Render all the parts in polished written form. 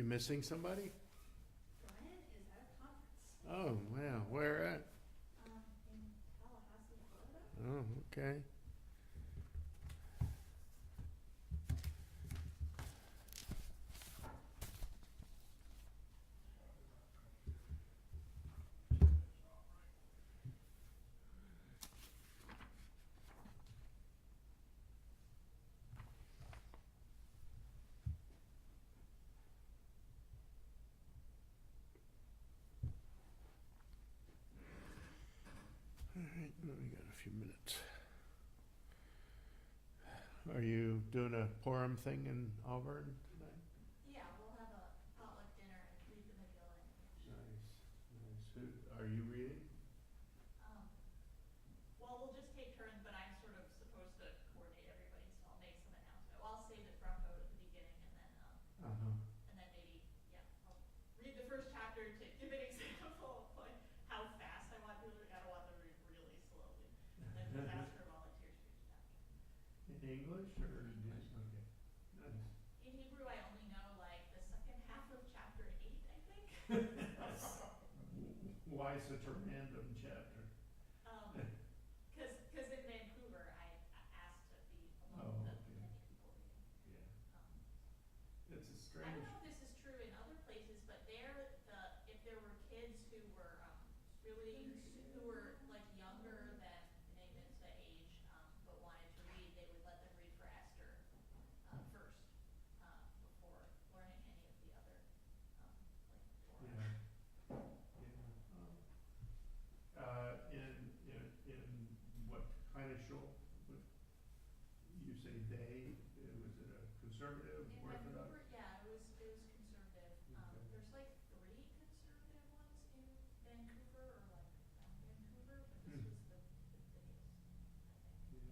You missing somebody? Brian is at a conference, Oh, wow, where at? in Tallahassee, Florida. Oh, okay. All right, well, we got a few minutes. Are you doing a Purim thing in Auburn tonight? Yeah, we'll have a potluck dinner and read the Megillah in English. Nice, nice. Who, are you reading? Um, well, we'll just take turns, but I'm sort of supposed to coordinate everybody, so I'll make some announcement. Well, I'll save it for Vote at the beginning Uh-huh. and then maybe, yeah, I'll read the first chapter to give an example of like how fast I want people to read. I don't want them to read really slowly. And then just ask for volunteers for each chapter. In English or? In English. Okay, nice. In Hebrew, I only know like the second half of chapter 8, I think. Why such a random chapter? Cause in Vancouver, I asked to be Oh, among the okay. many people reading. Yeah, Um, it's a I strange. don't know if this is true in other places, but if there were kids who were, who were like younger than maybe the age, but wanted to read, they would let them read for Esther, first, before learning any of the other, like Torah. Yeah. In what kind of shul? What, you say they, was it a conservative, In Orthodox? Vancouver, yeah, it was conservative. Okay. There's like 3 conservative ones in Vancouver or like around Vancouver, but this Hmm. was the biggest, I think. Yeah.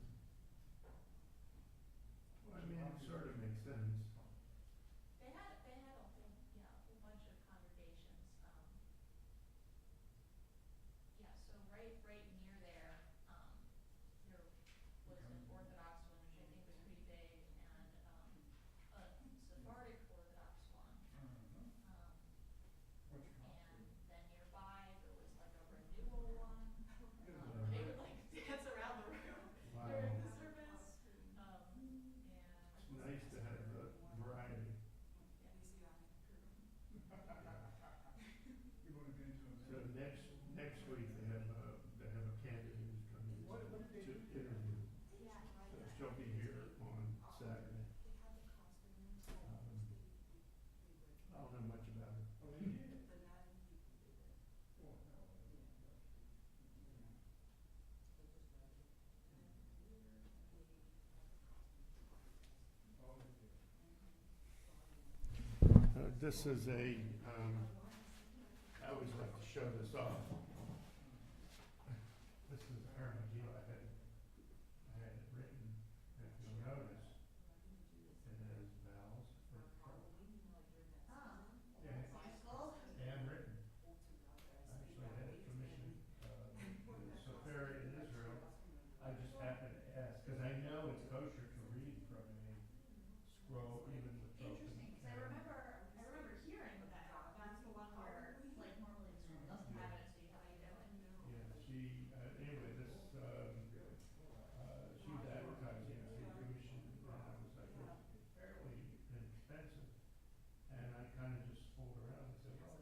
Well, I mean, it sort of makes sense. They had a whole, yeah, a whole bunch of congregations. Yeah, so right near there, there was an Orthodox one, which I think was pretty big, and a Sephardic Orthodox one. And then nearby there was like a renewal one. They would like dance around the room Wow. during the service. It's nice to have the variety. So next week they have a candidate who's coming to interview. Yeah. So she'll be here on Saturday. I don't know much about her. This is I always like to show this off. This is our deal I had it written, if you'll notice, it has vowels for trouble. Yeah, Useful. and written. Actually, I had it commissioned, the Safari in Israel. I just happened to ask, cause I know it's kosher to read from a scroll even with broken. Interesting, because I remember hearing that, that's the one where, like, normally the school doesn't have it, so you have to do it. Yeah, anyway, she's advertising it for commission, and I was like, well, it's fairly inexpensive. And I kinda just fooled around and said, well,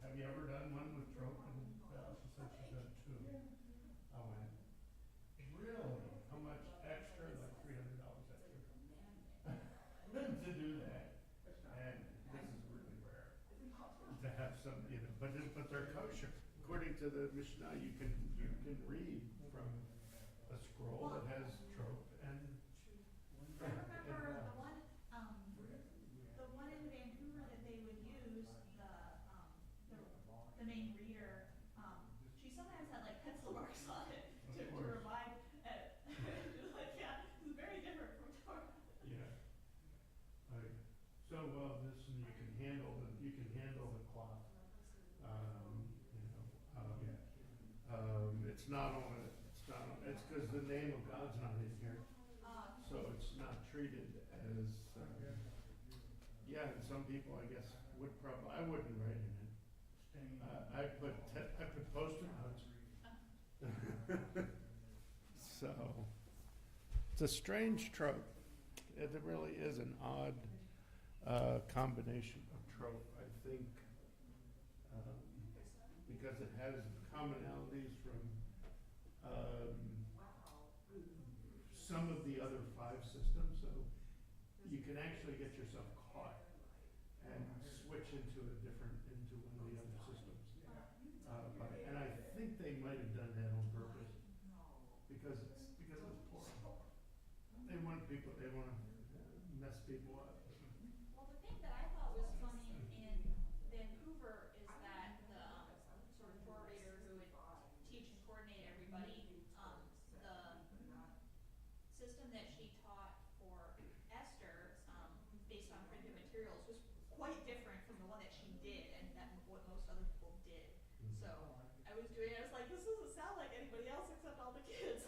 have you ever done one with trope and bells? She said she's done 2. I went, really? How much extra? Like $300 extra. To do that. And this is really rare to have some, but they're kosher. According to the Mishnah, you can read from a scroll that has trope and. I remember the one in Vancouver that they would use, the main reader, she sometimes had like pencil marks on it to remind, like, yeah, it's very different from Torah. Yeah. Okay. So, this one you can handle the cloth. It's cause the name of God's not in here. So it's not treated as, Yeah, and some people, I guess, would probably, I wouldn't write in it. I put Post-it notes. So, it's a strange trope. It really is an odd combination of trope, I think, because it has commonalities from some of the other 5 systems, so you can actually get yourself caught and switch into one of the other systems. And I think they might have done that on purpose because it's poor. They want to mess people up. Well, the thing that I thought was funny in Vancouver is that the sort of coordinator who would teach and coordinate everybody, the system that she taught for Esther, based on printed materials, was quite different from the one that she did and that what most other people did. So I was like, this doesn't sound like anybody else except all the kids.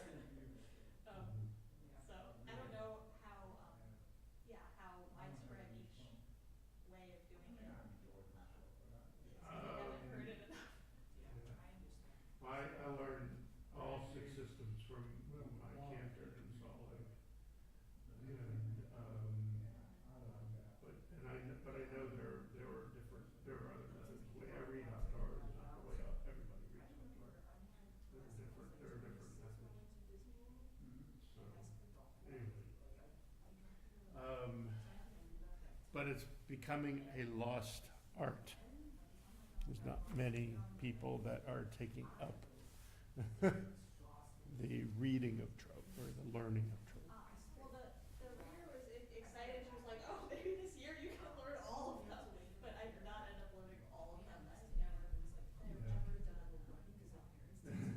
So I don't know how widespread each way of doing it is. I haven't heard it enough. I learned all 6 systems from my cantor in Salt Lake, but I know there were other methods. The way I read Haftarah is not the way everybody reads Haftarah. There are different methods. So anyway, but it's becoming a lost art. There's not many people that are taking up the reading of trope or the learning of trope. Well, the reader was excited. She was like, oh, maybe this year you can learn all of them. But I did not end up learning all of them. I've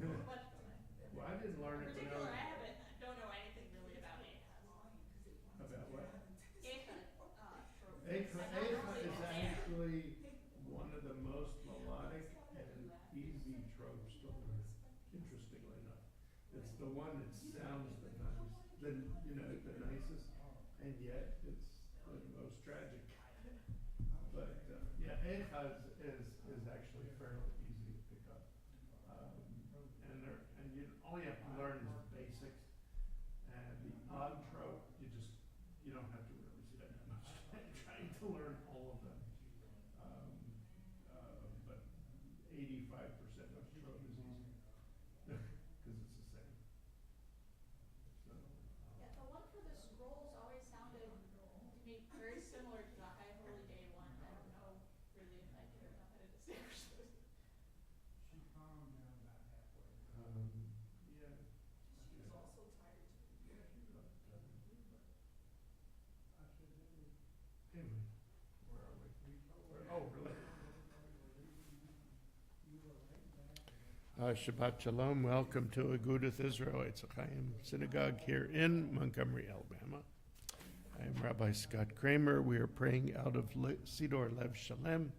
never done much of it. Well, I didn't learn In it when particular, I don't know anything really about Ahaz. About what? Eicha Eicha is actually one of the most melodic and easy tropes to learn, interestingly enough. It's the one that sounds the nicest, and yet it's the most tragic. But yeah, Eicha is actually fairly easy to pick up. All you have to learn is the basics. And the odd trope, you don't have to really spend that much time trying to learn all of them. But 85% of trope is easy because it's the same. So, Yeah, the one for the scrolls always sounded to me very similar to the High Holy Day one. I don't know really if I care enough how to distinguish those. yeah. She was also tired. Anyway, where are we? Oh, really? Shabbat Shalom. Welcome to Agudath Israel, Etz Ahayem Synagogue here in Montgomery, Alabama. I am Rabbi Scott Kramer. We are praying out of Sidor Lev Shalem,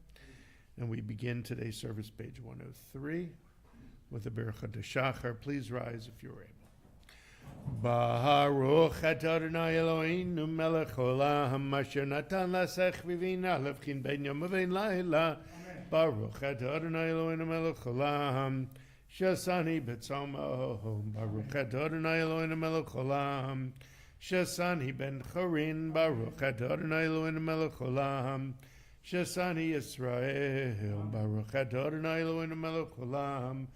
and we begin today's service, page 103, with the Berachah Shachar. Please rise if you're able. Baruch atah Adonai Eloheinu melech haolam asher natan lasech v'vina levchin ben yom uvein laila. Baruch atah Adonai Eloheinu melech haolam shasani b'tzomo. Baruch atah Adonai Eloheinu melech haolam shasani ben chorin. Baruch atah Adonai Eloheinu melech haolam shasani Yisrael. Baruch atah Adonai Eloheinu melech haolam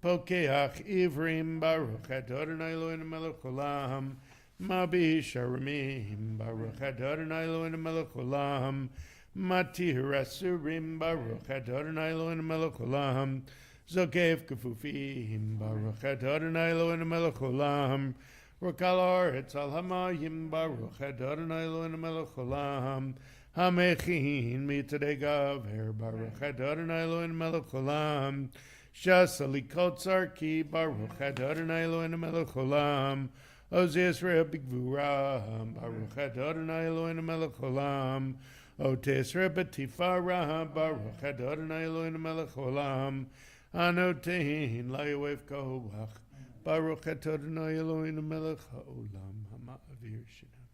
Pokeach Ivrim. Baruch atah Adonai Eloheinu melech haolam Mabi Sharamim. Baruch atah Adonai Eloheinu melech haolam Matir Asurim. Baruch atah Adonai Eloheinu melech haolam Zokev Kefufim. Baruch atah Adonai Eloheinu melech haolam Rokal Haaretz al Hamayim. Baruch atah Adonai Eloheinu melech haolam Hamechin Mitadei Gaver. Baruch atah Adonai Eloheinu melech haolam Shas alikot zarki. Baruch atah Adonai Eloheinu melech haolam Oz Yisrael b'gvura. Baruch atah Adonai Eloheinu melech haolam Ot Yisrael b'tifara. Baruch atah Adonai Eloheinu melech haolam Anotein layoev koach. Baruch atah Adonai Eloheinu melech haolam Hama'avir shinam.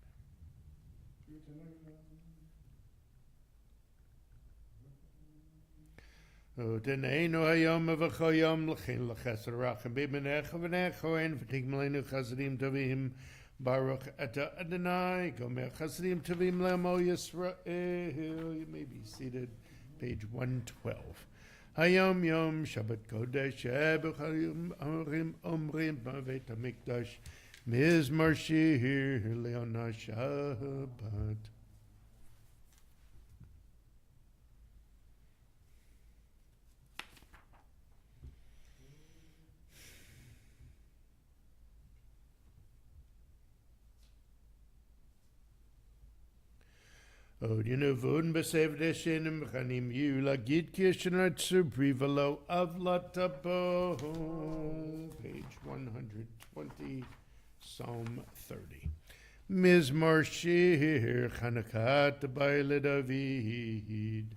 Uteneinu hayom v'choyom l'chein l'chesed rachem b'ibnecha v'necha en v'tig melenu chasadim tovim Baruch Ata Adonai Gomer Chasadim Tovim Le'amo Yisrael. You may be seated. Page 112. Hayom Yom Shabbat Kodesh B'chayim Omrim B'Vet HaMikdash Mizmar Shir Le'ona Shabbat. Odinavun besevdeshenim chanim yu lagid kishenat supri velo avlatapo. Page 120, Psalm 30. Mizmor shir chanakat b'ile David.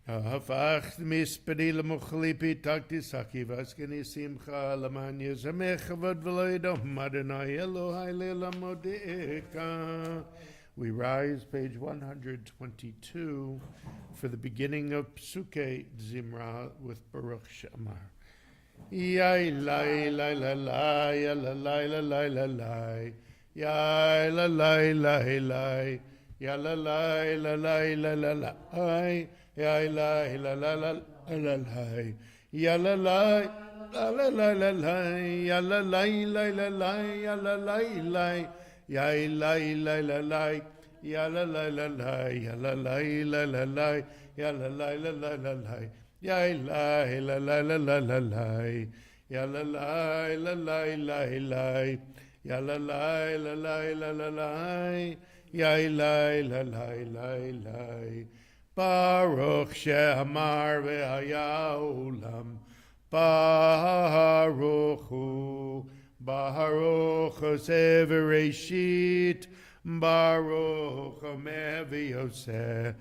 Hafach mispedi lemochlipi takti saki vaskeni simcha laman yezamecha vadveloidom Adonai Elohai lelamodeka. We rise, page 122, for the beginning of Psuke Zimra with Baruch She'amar. Yai lai lai la lai ya la lai la lai la lai yai la lai lai lai ya la lai la lai la la lai ya la la la la la la ya la la la la la la la ya la la la la la ya la la la ya la la la la ya la la la la ya la la la la la ya la la la la la la ya la la la la la la la ya la la la la la la ya la la la la la la la ya la la la la la Baruch She'amar ve'haya olam Baruch Hu Baruch Hoseh v'reishit Baruch Hameh v'yoseh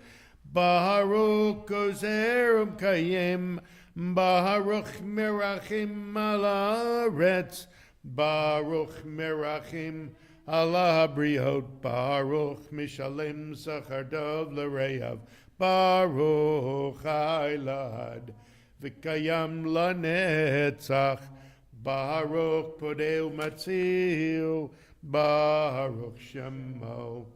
Baruch Gozer Kayim Baruch Merachim al haaretz Baruch Merachim al habriot Baruch Mishalem Zachar Dov l'Reyav Baruch Hailad V'kayam lanetzach Baruch Podeu Matzil Baruch Shemo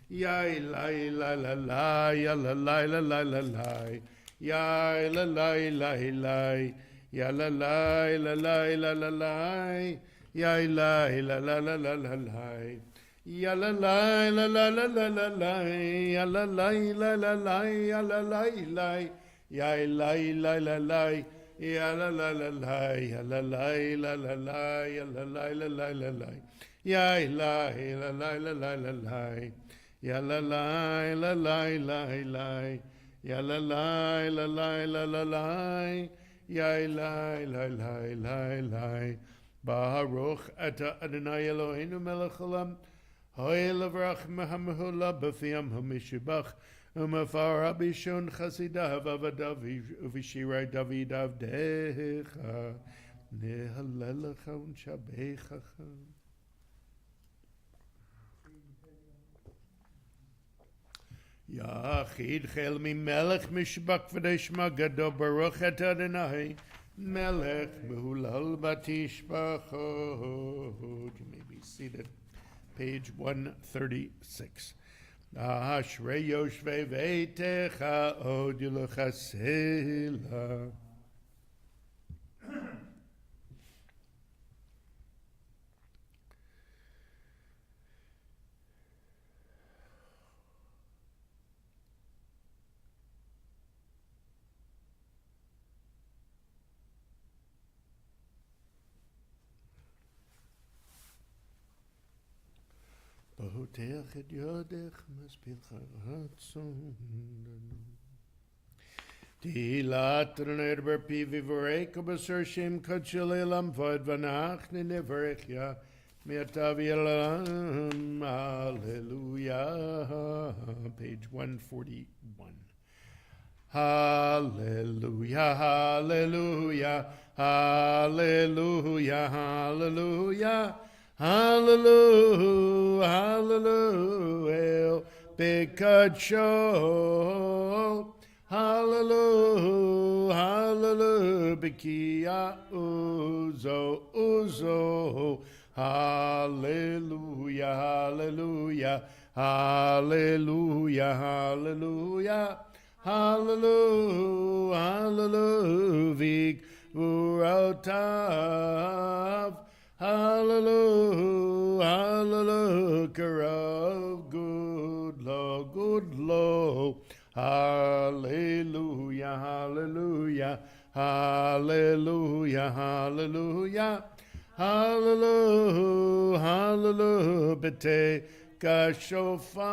Yai lai la la la ya la la la la la la ya la la la la ya la la la la la la la ya la la la la la la la ya la la la la la la la la ya la la la la la ya la la la ya la la la la ya la la la la ya la la la la la ya la la la la la la ya la la la la la la la ya la la la la la la ya la la la la la la la ya la la la la la Baruch Ata Adonai Eloheinu melech haolam ho'el avrach mehamehula b'fiyam hamishubach umafar abishon chasidav avadav uv'shirai David avdecha nehalelecha u'nshabechacha. Yachid chel mi melech mishbak v'deshma gado Baruch et Adonai melech mehulal batishbachot. You may be seated. Page 136. Ashrei yoshvei veitecha od yilucha sela. Bahutech et yodech maspilcha ratzon. Tilat nerber pivi vorek obasur shem kachalelam vod vanach neneverechya me'ataviyalam. Hallelujah. Page 141. Hallelujah, hallelujah, hallelujah, hallelujah, hallelujah, hallelujah, Bekacho, hallelujah, hallelujah, Bekia uzo, uzo, hallelujah, hallelujah, hallelujah, hallelujah. Hallelujah, hallelujah, vig vurotav. Hallelujah, hallelujah, karav, good lo, good lo. Hallelujah, hallelujah, hallelujah, hallelujah. Hallelujah, hallelujah, bete kashofar.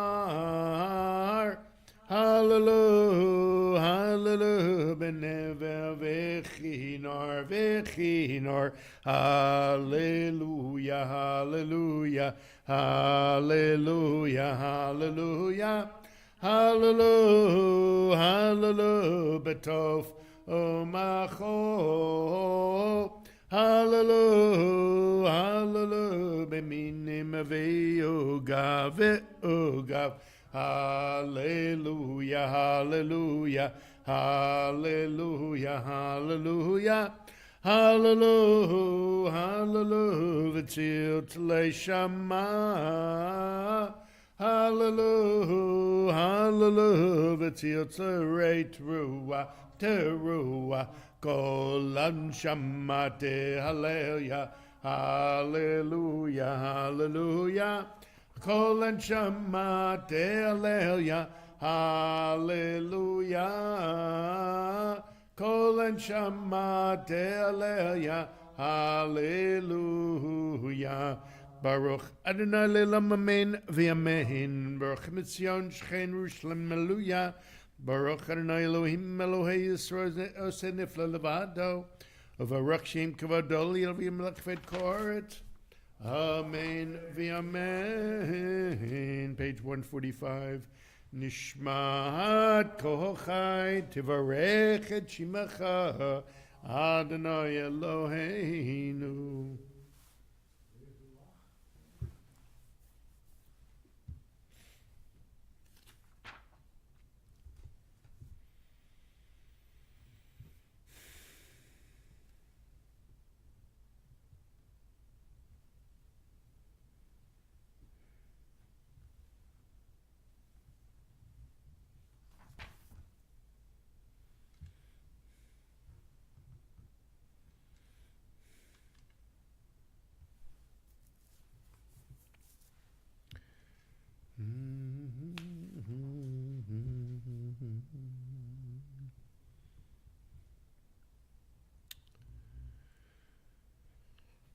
Hallelujah, hallelujah, benever vechinor, vechinor. Hallelujah, hallelujah, hallelujah, hallelujah. Hallelujah, hallelujah, betof omacho. Hallelujah, hallelujah, beminim ve'ogav, ve'ogav. Hallelujah, hallelujah, hallelujah, hallelujah, hallelujah, hallelujah, v'tzil tlei shama. Hallelujah, hallelujah, v'tzil tlei teruah, teruah, kol anshamate, hallelujah, hallelujah, hallelujah. Kol and Shema Hallelujah, hallelujah. Kol and Shema Hallelujah, hallelujah. Baruch Adonai Le'olam Amen v'Amen. Baruch Mitzion Shchein Yerushalayim Hallelujah. Baruch Adonai Elohim Elohei Yisrael Oseh Nifla Levado. Uvarach Shem Kavado Li'Elvim Melech Ved Koret. Amen v'amen. Page 145. Nishmat kochai tivarech et shimacha Adonai Eloheinu.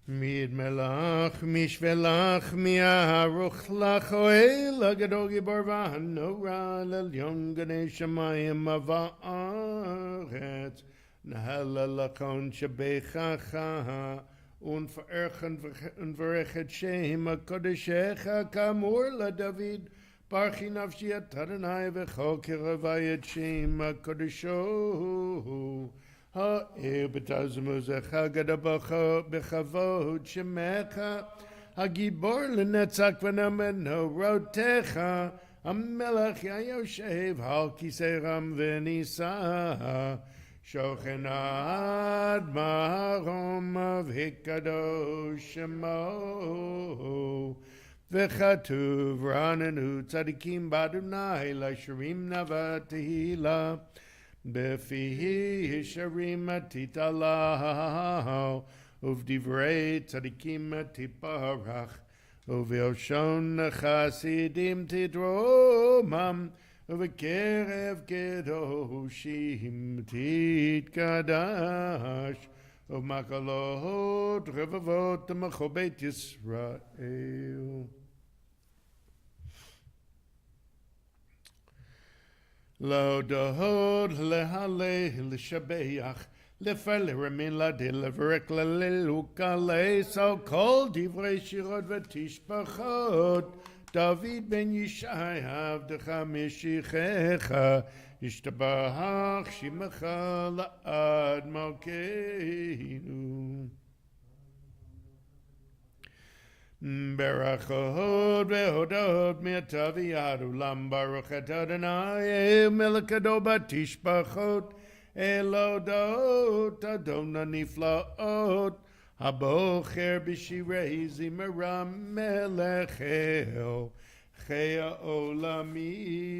Mid melach mishvelach mi'aruch lach oel agadol gibor v'hanora l'elyon ganei shamayim ava'aretz nahal lakon shebechacha unvererchen unverrechet shem hakodeshecha kamur LaDavid barchi nafshi Adonai v'chol kiravayet shem hakodesho ha'ir b'tazmuzecha gadabacha b'chavod shemecha hagibor l'netzach v'namenorotecha hamelech yayoshev hal kisei ram v'nisa shochen ad marom v'hikadosh shemo v'chatuv ranenu tzadikim b'Adonai l'shirim navat tehila Befihi hisharim titalahu uvdivrei tzadikim tiparach uvilshon chasidim tidromam uvekerev kedoshim titkadash umakalot revavot machobet Yisrael. Lo dohod lehale l'shabeach lefaler min la deliverek lelukale so kol divrei shirot v'tishpachot David ben Yishai Avdecha Meshichecha Yishtabach Shimecha La'ad Malkeinu Berachot vehodot me'atavi adulam baruch et Adonai melekado batishbachot elodot Adonai niflaot habocher b'shirei zimra melecheo chea olamim.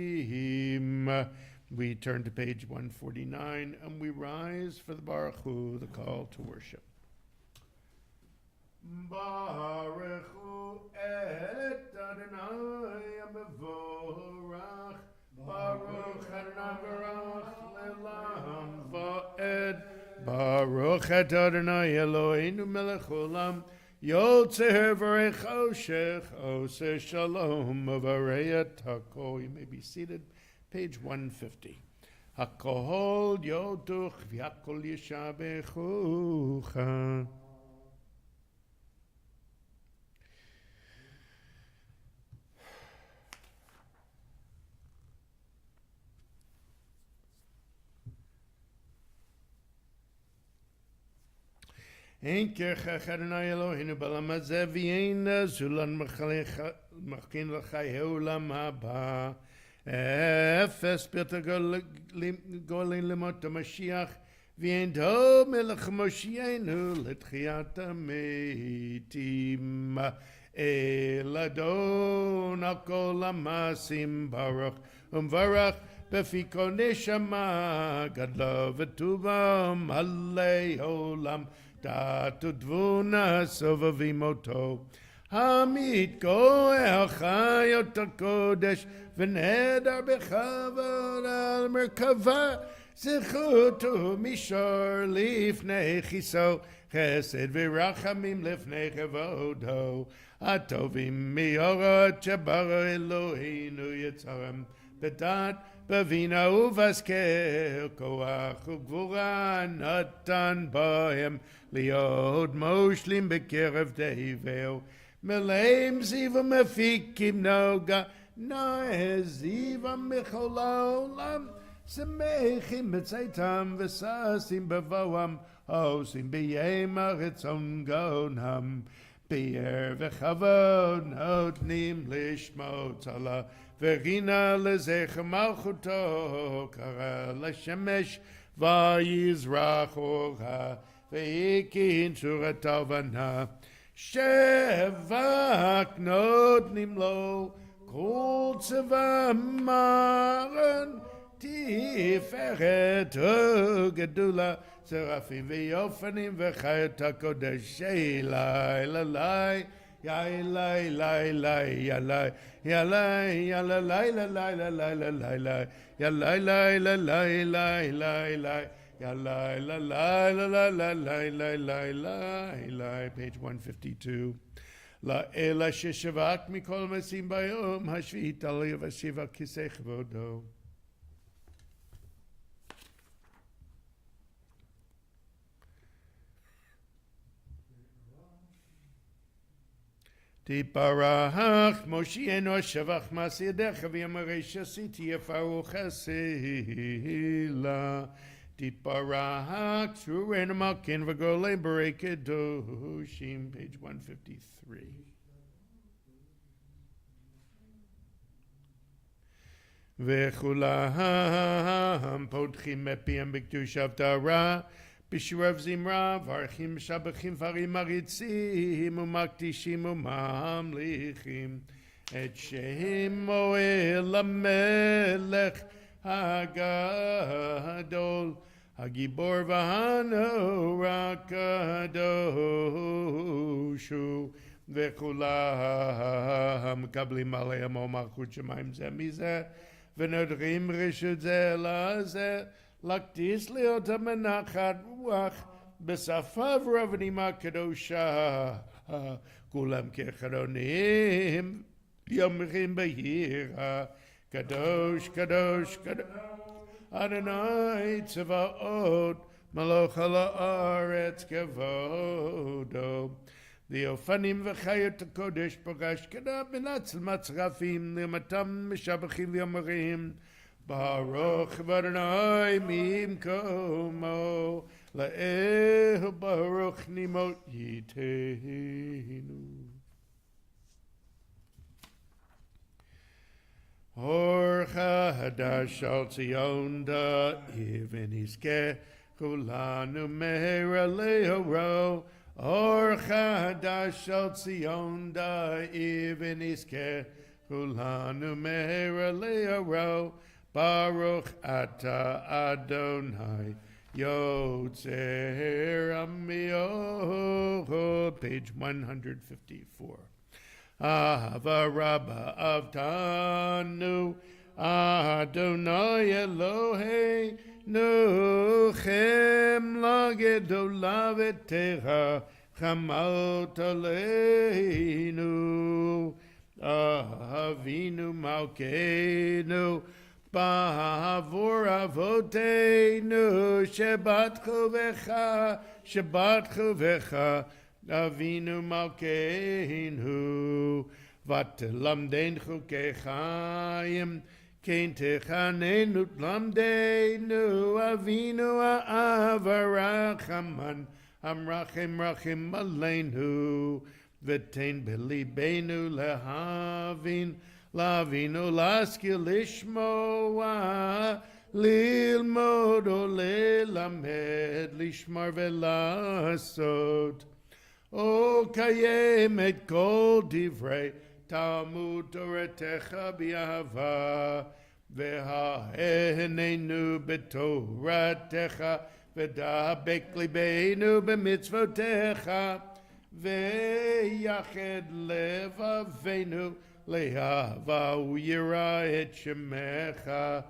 We turn to page 149 and we rise for the Baruch Hu, the call to worship. Baruch Hu et Adonai Mevorach Baruch Adonai Barach Lelam Va'ed Baruch et Adonai Eloheinu Melech Olam Yotzer V'rei Choshech Oseh Shalom V'rei et Hakol. You may be seated. Page 150. Hakol Yoduch V'Hakol Yishabechucha. Enker Adonai Eloheinu b'olam hazeh v'yeina zulan machin l'chai ha'olam haba. Efes b'ta golin lemot HaMashiach v'yein do melech Moshienu l'tchiyat ha'metim. El Adon al kol ha'masim baruch umvarach b'fiko neshama gadlo v'tuvam alei olam Datu dvuna sovavimoto Hamid goel chayot hakodesh v'nedar bechavod al merkava zichutu mishor lifnei chiso chesed v'rachamim lifnei chavodo atovim miorot shebaro Eloheinu yitzaram bedat bavina uvaskel koach ugvura natan bohem liod moshlim bekerev deiveo meleim ziva mefikim noga noeziva micholaolam semechim betzaitam vesasim bevoam osim beyem aritzon gonam be'er v'chavod notnim lishmot ala Verina lezech malchuto kara leshemesh vayizrachocha veikin suratavana shevak notnim lo kol tzevamaran tiferet gedula serafim veyofanim v'chayot hakodesh elai lalai Yalai, lai, lai, yalai, yalai, yalai, lai, lai, lai, lai, lai, lai, yalai, lai, lai, lai, lai, lai, lai, yalai, lai, lai, lai, lai, lai, lai, lai, lai, lai. Page 152. La ela sheshavak mikol masim bayom hashvit alay vashiva kisei chvodo. Tiparach Moshe eno shavach masyedecha v'yamarei shasiti yafaru chasila. Tiparach shurenu malkin v'golei berei kedoshim. Page 153. V'chulam podchim mepiam b'kedushav Torah. B'shirav zimra, varchim shabachim farim maritzim, umaktishim umamlichim, et shehem moel hamelech hagadol, hagibor v'hanora kadoshu, v'chulam kablim aleim o malchut shemayim zeh mizeh, v'nodrim rishut zeh lazeh, Laktis leota menachat ruach besafav ravanim kadosha kulam kecharonim yomchim behira kadosh kadosh kadosh Adonai tzavaot maloch ha'aretz kevodo the Ofanim v'chayot HaKodesh Pagash Kada B'natzel Matzrafim Nimatam Mishabachim Yomarim Baruch Adonai Mimkomo La'ehu Baruch Nimot Yiteinu Orcha Hadash Al Tzion Da'ivin Iskeh Kulanu Meher Le'oro Orcha Hadash Al Tzion Da'ivin Iskeh Kulanu Meher Le'oro Baruch Ata Adonai Yotzer Amiyot, page 154. Ahava Rabba Avtanu Adonai Eloheinu Chem Lagedolah V'Techa Chamot Aleinu Avinu Malkeinu Ba'avor Avoteinu Shabbat Chuvecha Avinu Malkeinu V'telamdein Chukei Chaim Kein Techanenu Tlamdeinu Avinu Ha'avarachaman Amrachim Rachim Aleinu V'tein Belibeinu Lehavin Lavinu Laskil Lishmoa Lilmod Olelamed Lishmar Velasot O Kayem Et Kol Divrei Talmud Toratecha B'Ahava V'ha'enenu B'Toratecha V'da'abek Libeinu B'mitzvotecha V'yached Levavenu Le'ahava U'yira Et Shemecha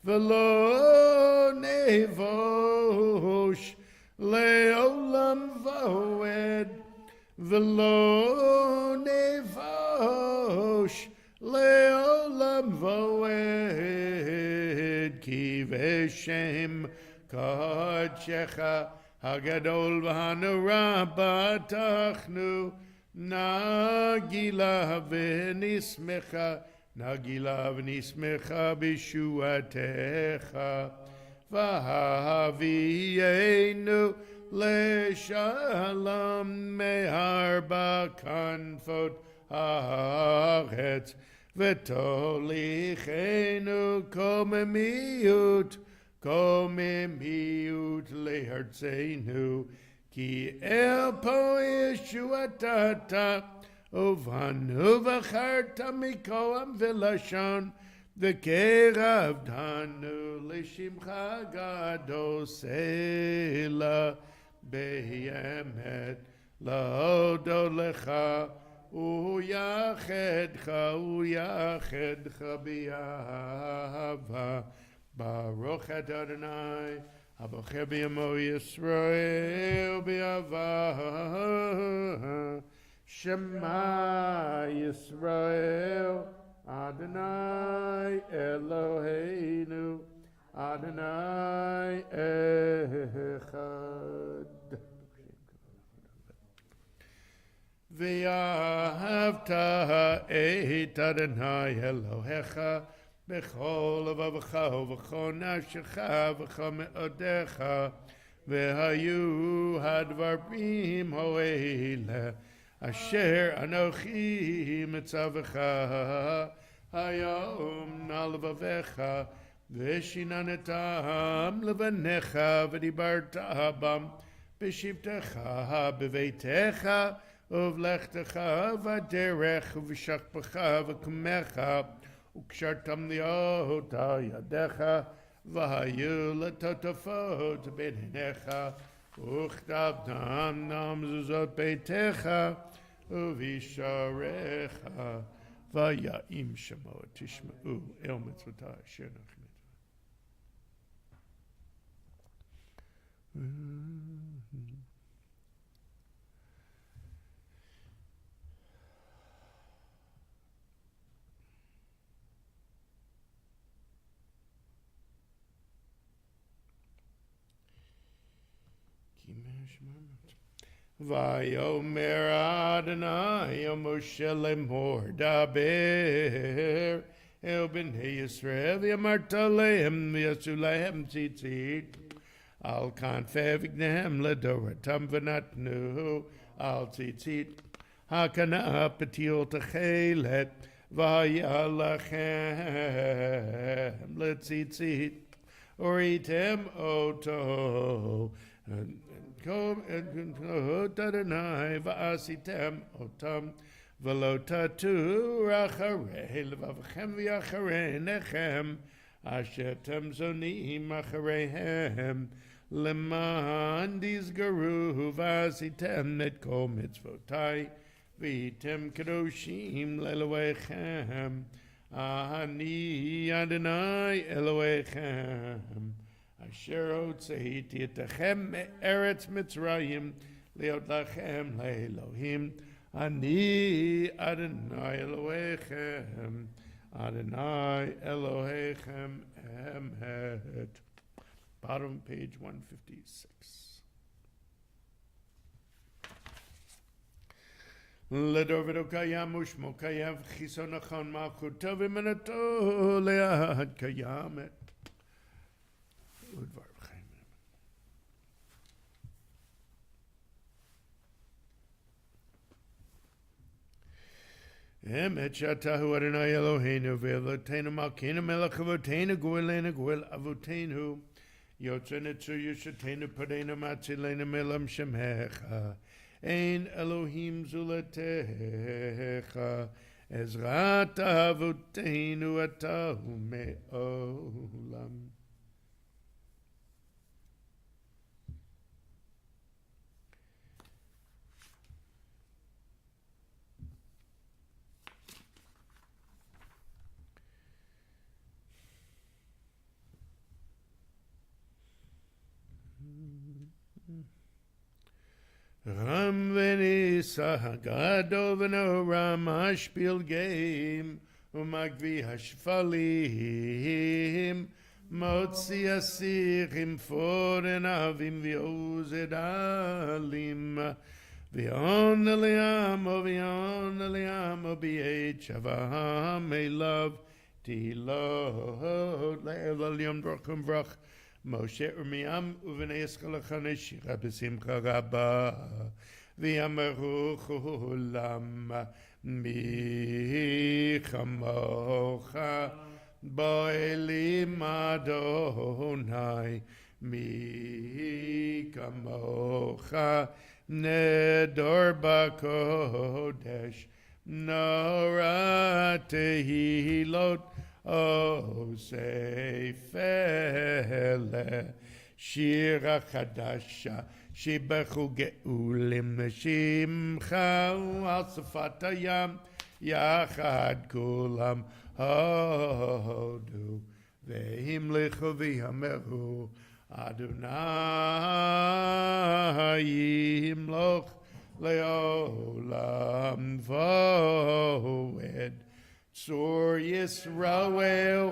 V'lo Nevosh Le'olam V'oed V'lo Nevosh Le'olam V'oed Ki V'shem Kodshecha Hagadol V'hanura Batachnu Nagila v'nismecha, Nagila v'nismecha b'shuatecha, V'havienu le'shalom me'arba kanfot ha'aretz, V'tolichenu komemiut le'artzenu, Ki el po Yeshuatata Uvanu v'charta mikoam v'lashon V'keravdanu l'shimcha gadol Sela Be'yemet La'odol lecha Uyachedcha b'yahava Baruch Adonai Abocher b'yamo Yisrael b'yava Shema Yisrael Adonai Eloheinu Adonai Echad V'yahavta et Adonai Elohecha B'chol levavecha v'chol nafshecha v'chol me'odecha v'hayu hadvarim ho'ele asher anochi mitzavecha hayom na'levavecha v'shinanetam levanecha v'dibarta bam b'shivtecha b'veitecha uvlechtecha v'derech v'shachpecha v'kumecha Ukshartam liota yadecha v'hayu letotofot b'necha uchtabdam nam zuzot beitecha uvisharecha v'ya'im shemo tishma'u el mitzvotah asher nachmitzvah. Vayomer Adonai Moshe lemor daber El bnei Yisrael v'yamarta lehem v'yasu lehem tzitzit Al kanfei v'gnehem ledoratam v'natnu Al tzitzit hakana petil techelet v'yalachem letzitzit Oritem oto Kom Adonai va'asitem otam v'lo tatu racharei levavchem v'yacharei nechem asher temzonim achareihem leman dizgaru v'asitem et kol mitzvotai v'item kadoshim le'elohechem ani Adonai Elohechem Asher hotzeiti etachem me'eretz Mitzrayim leot lachem le'Elohim Ani Adonai Elohechem Adonai Elohechem Emet. Bottom page 156. Ledorvedo kayam ushmo kayam chisonachon malchutav imenato le'ad kayamet. Emet shatahu Adonai Eloheinu ve'eloteinu malkeinu melech avoteinu goelenu goel avoteinu yotzenetzu yushateinu padeinu matzileinu melam shemecha ein Elohim zulatecha ezrat avoteinu atahu me'olam. Ram v'nisa gadol v'noram hashpil geim umagvi hashfalim motzi asirim foren avim v'ozed alim v'on eliamo b'yet shavam elav tilot le'eval yom brochum brach Moshe Urmiam uvnei Eskalachanish Rabbesimcha Rabba v'yameru chulam mi chamocha bo'elim Adonai mi kamocha nedor b'kodesh nora tehilot Oh, Seifele, Shira Chadasha, Shibachu Geulim, Shimcha, Asafat Hayam, Yachad Kulam, Hodu, Ve'im Lechu V'yameru, Adonai Yimloch, Le'olam Voed, Tzur Yisrael,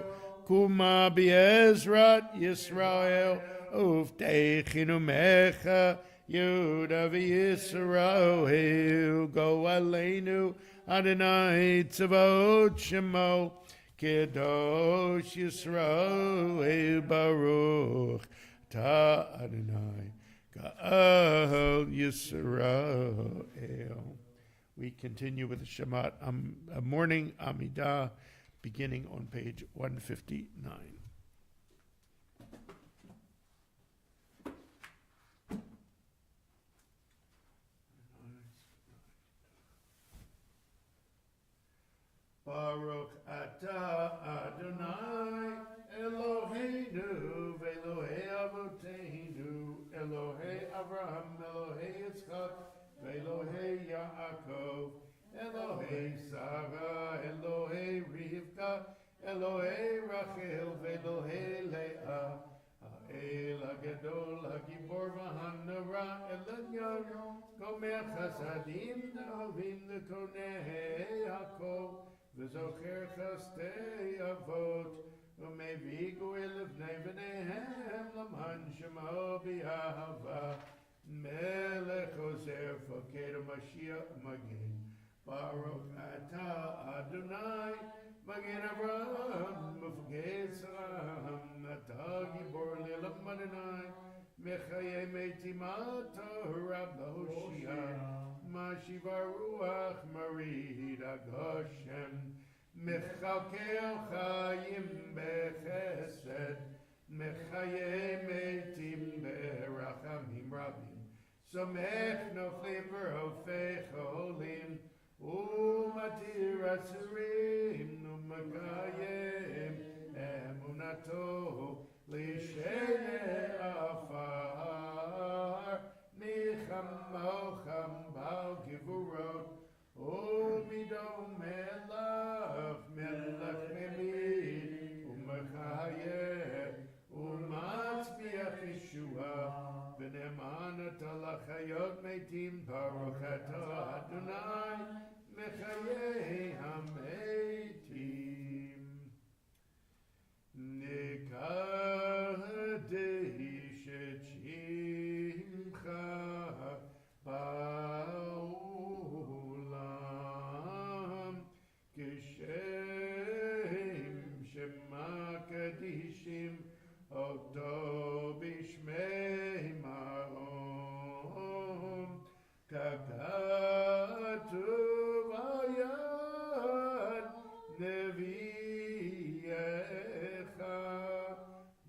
Kuma B'Ezrat Yisrael, Uvtechinu Mecha, Yehuda v'Yisrael, Go Aleinu, Adonai Tzavot Shemo, Kedosh Yisrael, Baruch, Ta Adonai, Ga'al Yisrael. We continue with the Shabbat morning Amidah, beginning on page 159. Baruch atah Adonai Eloheinu ve'Elohei Avoteinu Elohei Avraham Elohei Yitzchak ve'Elohei Yaakov Elohei Sarah Elohei Rivka Elohei Rachel ve'Elohei Leah Ha'el HaGadol HaGibor v'Hanara Elyon Gomer Chasadim Ne'ovim Nekonei Hakol V'zocher Chastei Avot U'mevi Goel V'nei V'neihem L'man Shemo B'Yahava Melech Ozer Fakir Mashiach Magin Baruch Atah Adonai Magin Avraham Mufgei Saram Atah Gibor Lelam Adonai Mechaye Metim Atah Hoshia Mashiva Ruach Marid Agoshem Mechakel Chayim Bechesed Mechaye Metim Berachamim Rabim Somech Noflim Verhofech Olim Umatir Asurim Numagayim Emunato Lishene Afar Nicham Mocham Bal Givurot Omidom Melach Melach Memid Umachayeh Umatzmiach Yeshua V'nemanat Alachayot Meitim Baruch Atah Adonai Mechayei HaMeitim Nekadesh Et Shimcha Ba'olam Kishem Shema Kadishim Oto Bishmei Marom Kagatuv Ayad Neviecha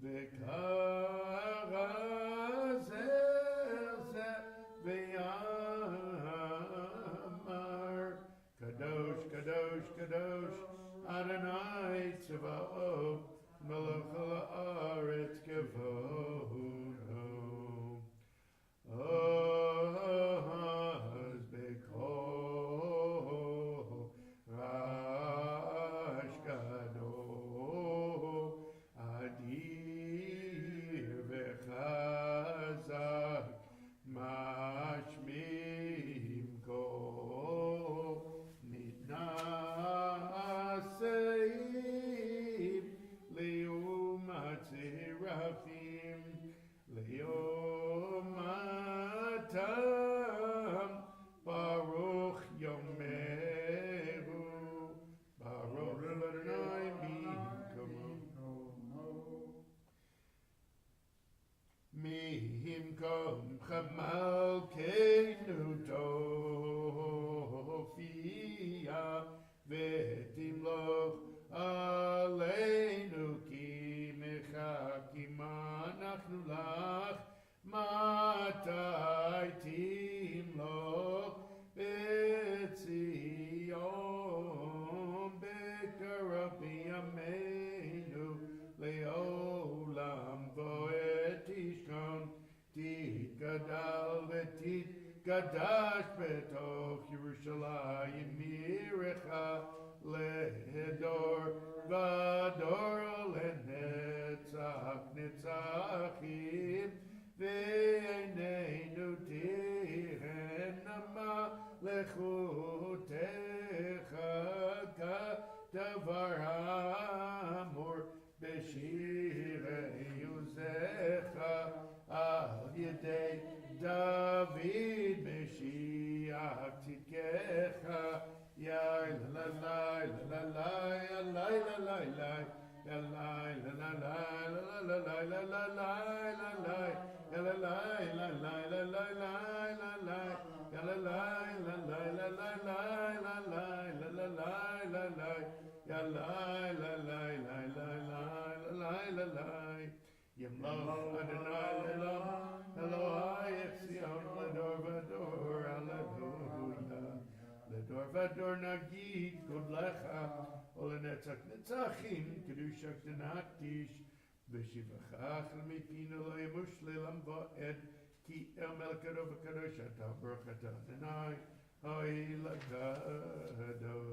V'karazer V'yamar Kadosh, Kadosh, Kadosh Adonai Tzvaot Melech ha'aretz kevodo Oz beko Rash Gadol Adir v'chazak Mashmim kol Nitnaseim Leom Atzirafim Leom Atam Baruch Yomeru Baruch Adonai Mihimkom Chamal Keinu Tofia Vetimloch Aleinu Ki Mechakim Anachnu Lach Matai Timloch Betzion Bekarab Yameinu Leolam Voetishkon Tikadal Vetit Kadash Betoch Yerushalayim Mirecha Lehedor Vador Lenetzach Netzachim Ve'eineinu Tirenama Lechutecha Kadavar Hamor Beshirei Yuzecha Al Yedei David Meshiach Tzidkecha Yai la la la la la la la la la la la la la Yamlach Adonai Lelam Eloi Etzion Ledor Vador Alleluia Ledor Vador Nagid Godlecha Olenetzach Netzachim Kedushak Denaktish V'shivachach L'mipina Lo Yemush Lelam Va'ed Ki El Melkado V'kadosh Ata Baruch Ata Adonai Hoi Lagadosh.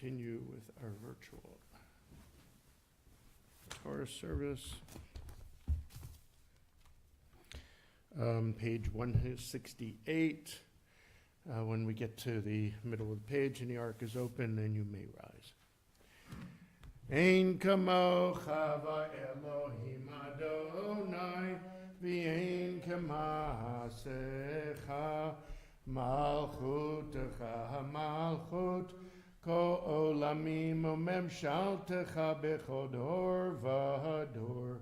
continue with our virtual Torah service. Page 168. When we get to the middle of the page and the ark is open, then you may rise. Ein kamocha va'elohim Adonai v'ein kamasecha malchutecha malchut ko olamim umemshaltecha bechol dor v'dor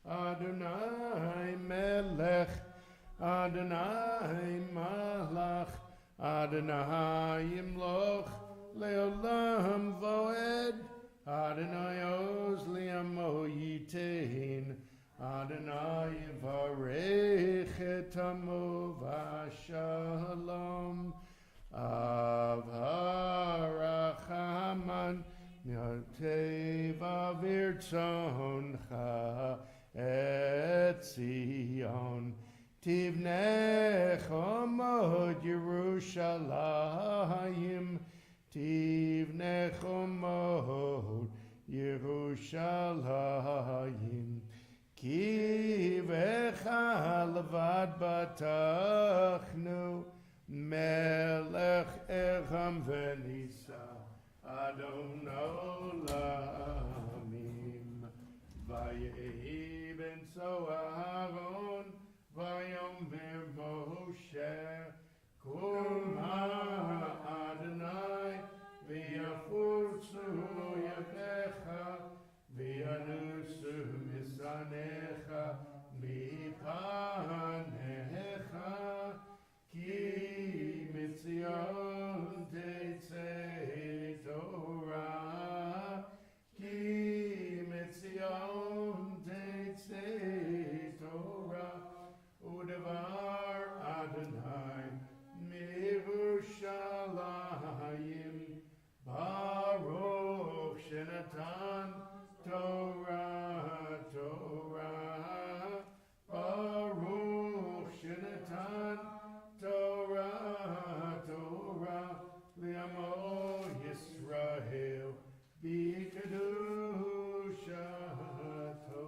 Adonai melech Adonai malach Adonai yimloch leolam voed Adonai oz li'amo yitein Adonai yivarech et amo v'shalom Avarachaman Yoteva virtzoncha et Zion Tivnech omod Yerushalayim Tivnech omod Yerushalayim Ki vecha levad batachnu Melech echam v'nisa Adon olamim Vayehi ben Aharon Vayomer Moshe Kuma Adonai V'yafurtzu yadecha V'yanusu misanecha Mipanecha Ki mitzion tetzei Torah Ki mitzion tetzei Torah Udevar Adonai Mirushalayim Baruch Shenatan Torah Torah Baruch Shenatan Torah Torah Li'amo Yisrael B'kedushato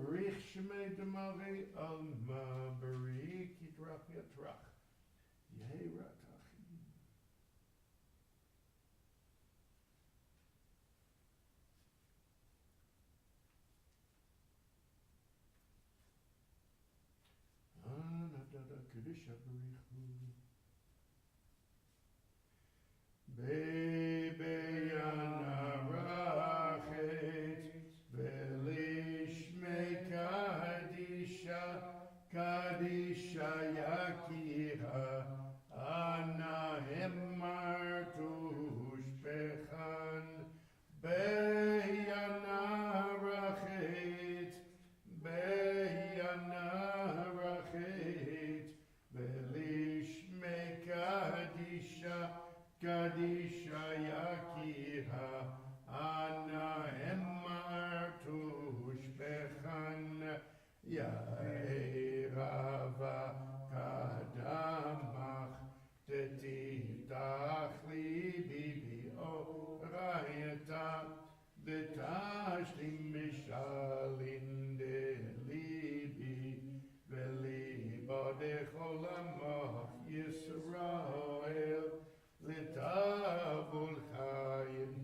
Rich Shmei Demari Alma Barik Yitrach Yatrach Yehi Ratachim. Anadada Kedusha Barichu Bebe Yana Rachet Velishme Kadisha Kadisha Yakira Ana Emartush Bechan Beyana Rachet Beyana Rachet Velishme Kadisha Kadisha Yakira Ana Emartush Bechan Yairava Kadamach Tetitach Libi Orayata Betashlim Mishalin De Libi Velibodech Olamach Yisrael Litavul Chayim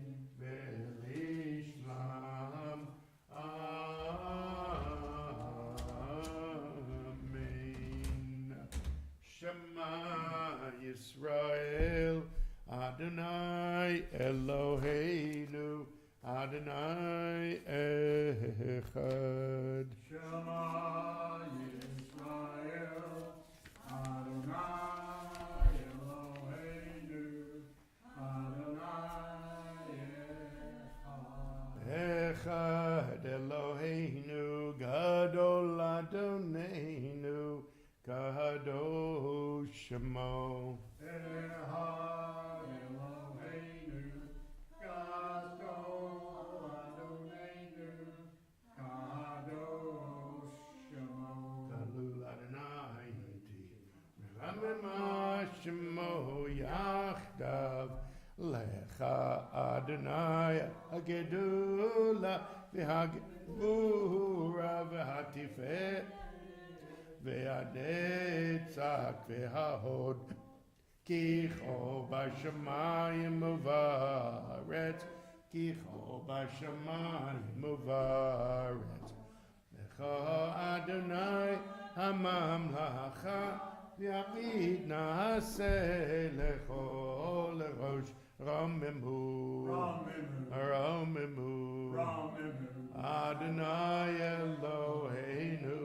Velishlam Amen. Shema Yisrael Adonai Eloheinu Adonai Echad. Shema Yisrael Adonai Eloheinu Adonai Echad Eloheinu Gadol Adonenu Kadosh Shemo. Echad Eloheinu Gadol Adonenu Kadosh Shemo. Galul Adonai Ramema Shemo Yachdav Lecha Adonai Agedula V'Hagvura V'Hatifet V'Anetzach V'Hahod Kicho B'Shamayim Uvaretz Kicho B'Shamayim Uvaretz Lecha Adonai Hamamlacha V'Yachid Na'aseh Lecho Lerosh Ramemu Adonai Eloheinu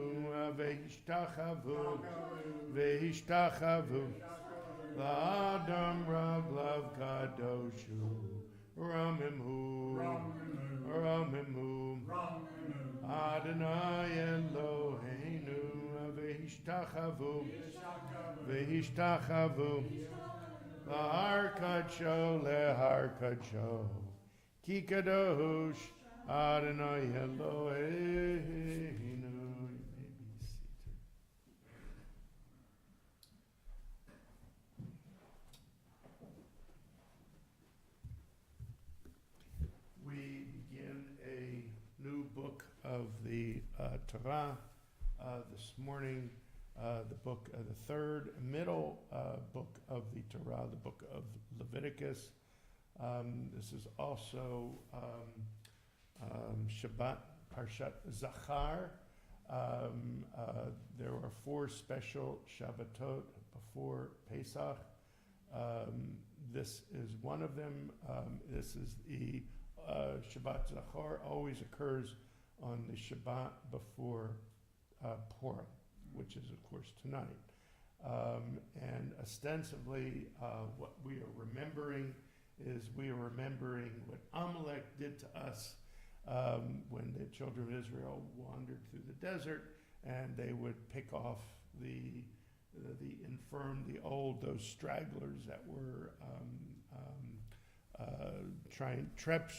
V'Ishtachavu L'Adam Raglav Kadoshu Ramemu Adonai Eloheinu V'Ishtachavu L'Har Kadsho Ki Kadosh Adonai Eloheinu. You may be seated. We begin a new book of the Torah this morning. The book, the third middle book of the Torah, the book of Leviticus. This is also Shabbat, Parshat Zachar. There are 4 special Shabbatot before Pesach. This is one of them. This is the Shabbat Zachar, always occurs on the Shabbat before Purim, which is, of course, tonight. And ostensibly, what we are remembering is we are remembering what Amalek did to us when the children of Israel wandered through the desert, and they would pick off the infirm, the old, those stragglers that were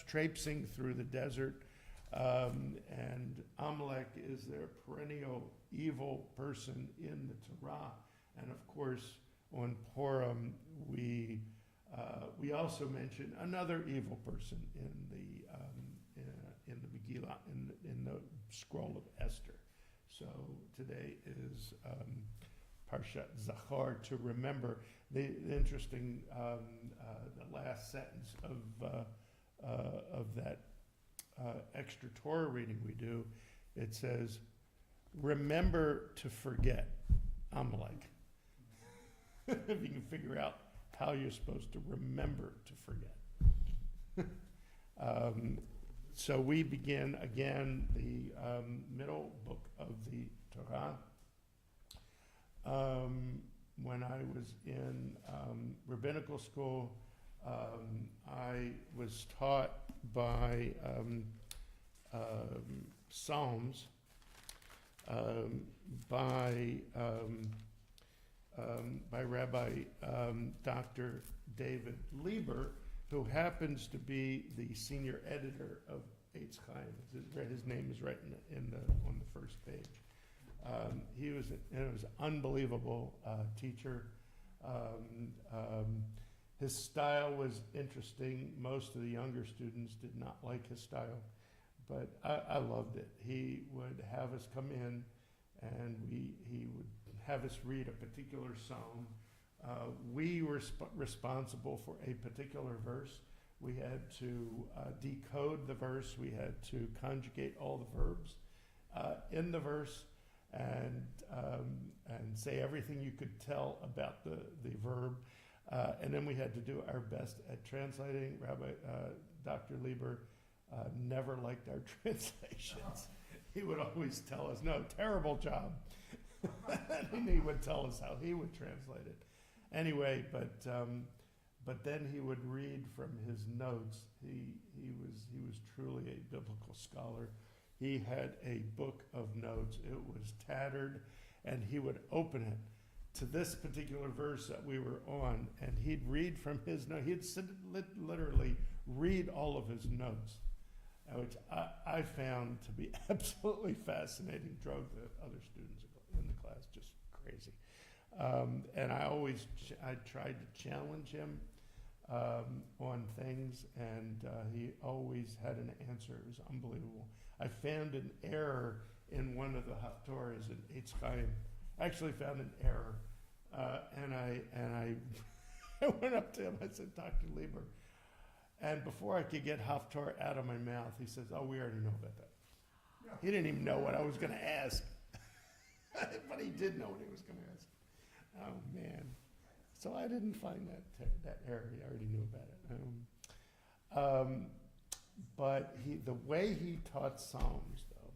traipsing through the desert. And Amalek is their perennial evil person in the Torah. And of course, on Purim, we also mention another evil person in the Megillah, in the scroll of Esther. So today is Parshat Zachar, to remember the interesting the last sentence of that extra Torah reading we do. It says, "Remember to forget Amalek." If you can figure out how you're supposed to remember to forget. So we begin again the middle book of the Torah. When I was in rabbinical school, I was taught by Psalms by Rabbi Dr. David Lieber, who happens to be the senior editor of Etz Ahayem. His name is right on the first page. He was an unbelievable teacher. His style was interesting. Most of the younger students did not like his style, but I loved it. He would have us come in, and he would have us read a particular psalm. We were responsible for a particular verse. We had to decode the verse. We had to conjugate all the verbs in the verse, and say everything you could tell about the verb. And then we had to do our best at translating. Dr. Lieber never liked our translations. He would always tell us, "No, terrible job." And he would tell us how he would translate it. Anyway, but then he would read from his notes. He was truly a biblical scholar. He had a book of notes. It was tattered, and he would open it to this particular verse that we were on, and he'd read from his note. He'd literally read all of his notes, which I found to be absolutely fascinating. Drove the other students in the class just crazy. And I tried to challenge him on things, and he always had an answer. It was unbelievable. I found an error in one of the Haftorahs in Etz Ahayem. I actually found an error, and I I went up to him. I said, Dr. Lieber, and before I could get Haftorah out of my mouth, he says, "Oh, we already know about that." Yeah. He didn't even know what I was going to ask, but he did know what he was going to ask. Oh man! So I didn't find that error. He already knew about it. But the way he taught Psalms, though,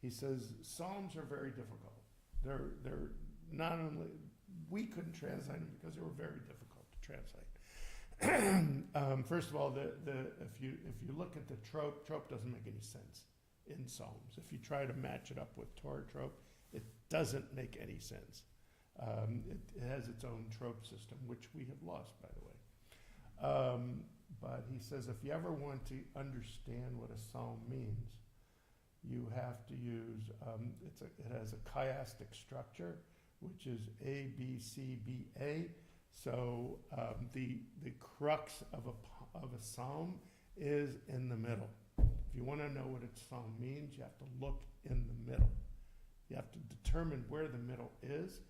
he says Psalms are very difficult. They're not only, we couldn't translate them because they were very difficult to translate. First of all, if you look at the trope doesn't make any sense in Psalms. If you try to match it up with Torah trope, it doesn't make any sense. It has its own trope system, which we have lost, by the way. But he says if you ever want to understand what a psalm means, you have to use, it has a chiastic structure, which is A, B, C, B, A. So the crux of a psalm is in the middle. If you want to know what a psalm means, you have to look in the middle. You have to determine where the middle is.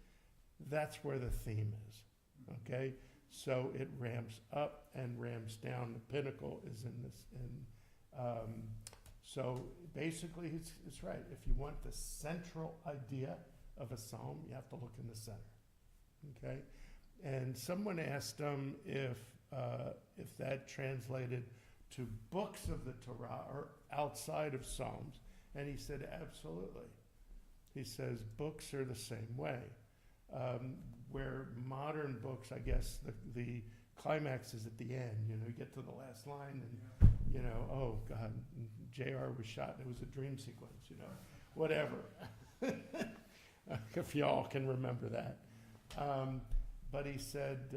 That's where the theme is, okay? So it ramps up and ramps down. The pinnacle is in this. So basically, it's right. If you want the central idea of a psalm, you have to look in the center, okay? And someone asked him if that translated to books of the Torah or outside of Psalms, and he said absolutely. He says books are the same way. Where modern books, I guess, the climax is at the end. You know, you get to the last line and, you know, oh, God, J.R. was shot. It was a dream sequence, you know, whatever. If y'all can remember that. But he said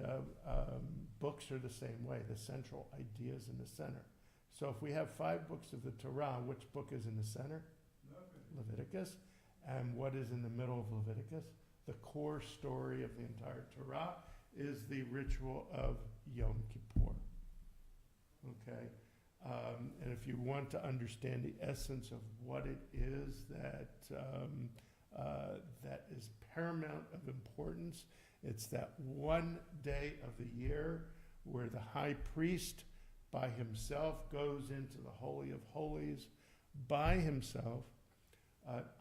books are the same way. The central idea is in the center. So if we have 5 books of the Torah, which book is in the center? Leviticus. And what is in the middle of Leviticus? The core story of the entire Torah is the ritual of Yom Kippur. Okay? And if you want to understand the essence of what it is that is paramount of importance, it's that one day of the year where the high priest by himself goes into the Holy of Holies by himself,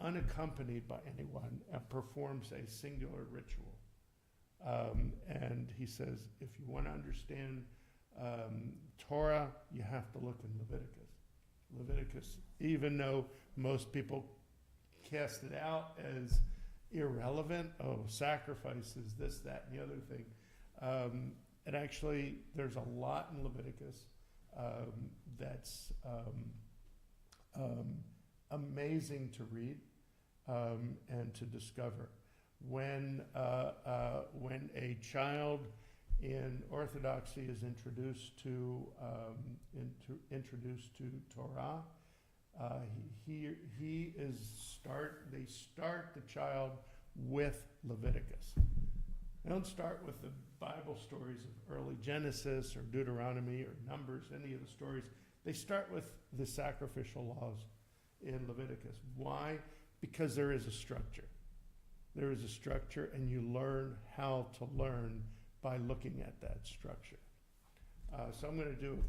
unaccompanied by anyone, and performs a singular ritual. And he says, if you want to understand Torah, you have to look in Leviticus. Leviticus, even though most people cast it out as irrelevant, sacrifices, this, that, and the other thing. And actually, there's a lot in Leviticus that's amazing to read and to discover. When a child in Orthodoxy is introduced to Torah, they start the child with Leviticus. They don't start with the Bible stories of early Genesis or Deuteronomy or Numbers, any of the stories. They start with the sacrificial laws in Leviticus. Why? Because there is a structure. There is a structure, and you learn how to learn by looking at that structure. So I'm going to do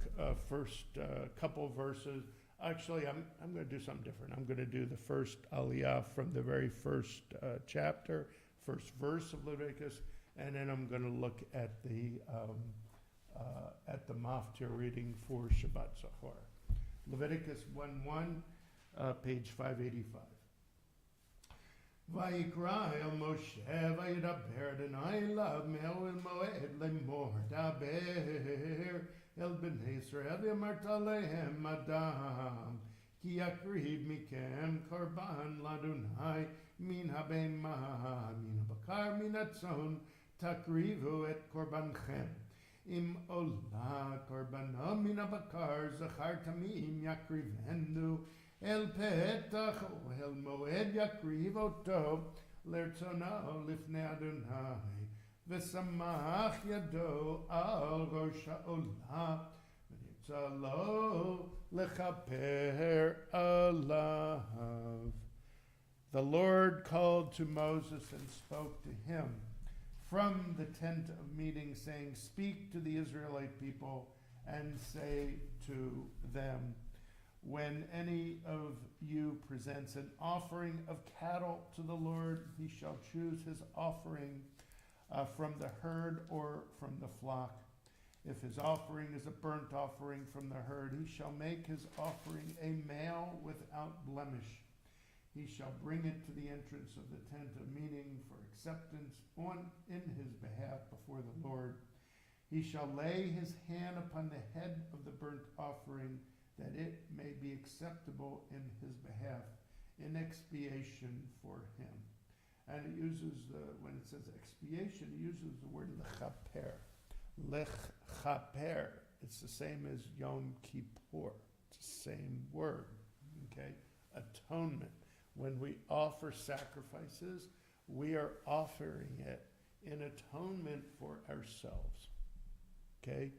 first couple verses. Actually, I'm going to do something different. I'm going to do the first aliyah from the very first chapter, first verse of Leviticus, and then I'm going to look at the maftir reading for Shabbat Service. Leviticus 1:1, page 585. Vayikra el Moshe vayidaber Adonai elav me'oel moed lemor daber el bnei Yisrael v'amarta alehem adam ki yakriv mikem korban ladonai min habema min habakar min hatzon takrivu et korbanchem im olah korbano min habakar zachar tamim yakrivenu El petach el moed yakriv oto lertzono lifnei Adonai v'samach yado al rosh ha'olah, v'nitza lo lechaper alav. The Lord called to Moses and spoke to him from the tent of meeting, saying, speak to the Israelite people and say to them, when any of you presents an offering of cattle to the Lord, he shall choose his offering from the herd or from the flock. If his offering is a burnt offering from the herd, he shall make his offering a male without blemish. He shall bring it to the entrance of the tent of meeting for acceptance in his behalf before the Lord. He shall lay his hand upon the head of the burnt offering, that it may be acceptable in his behalf, in expiation for him. And it uses, when it says expiation, it uses the word lechaper. Lechaper. It's the same as Yom Kippur. It's the same word. Okay? Atonement. When we offer sacrifices, we are offering it in atonement for ourselves. Okay?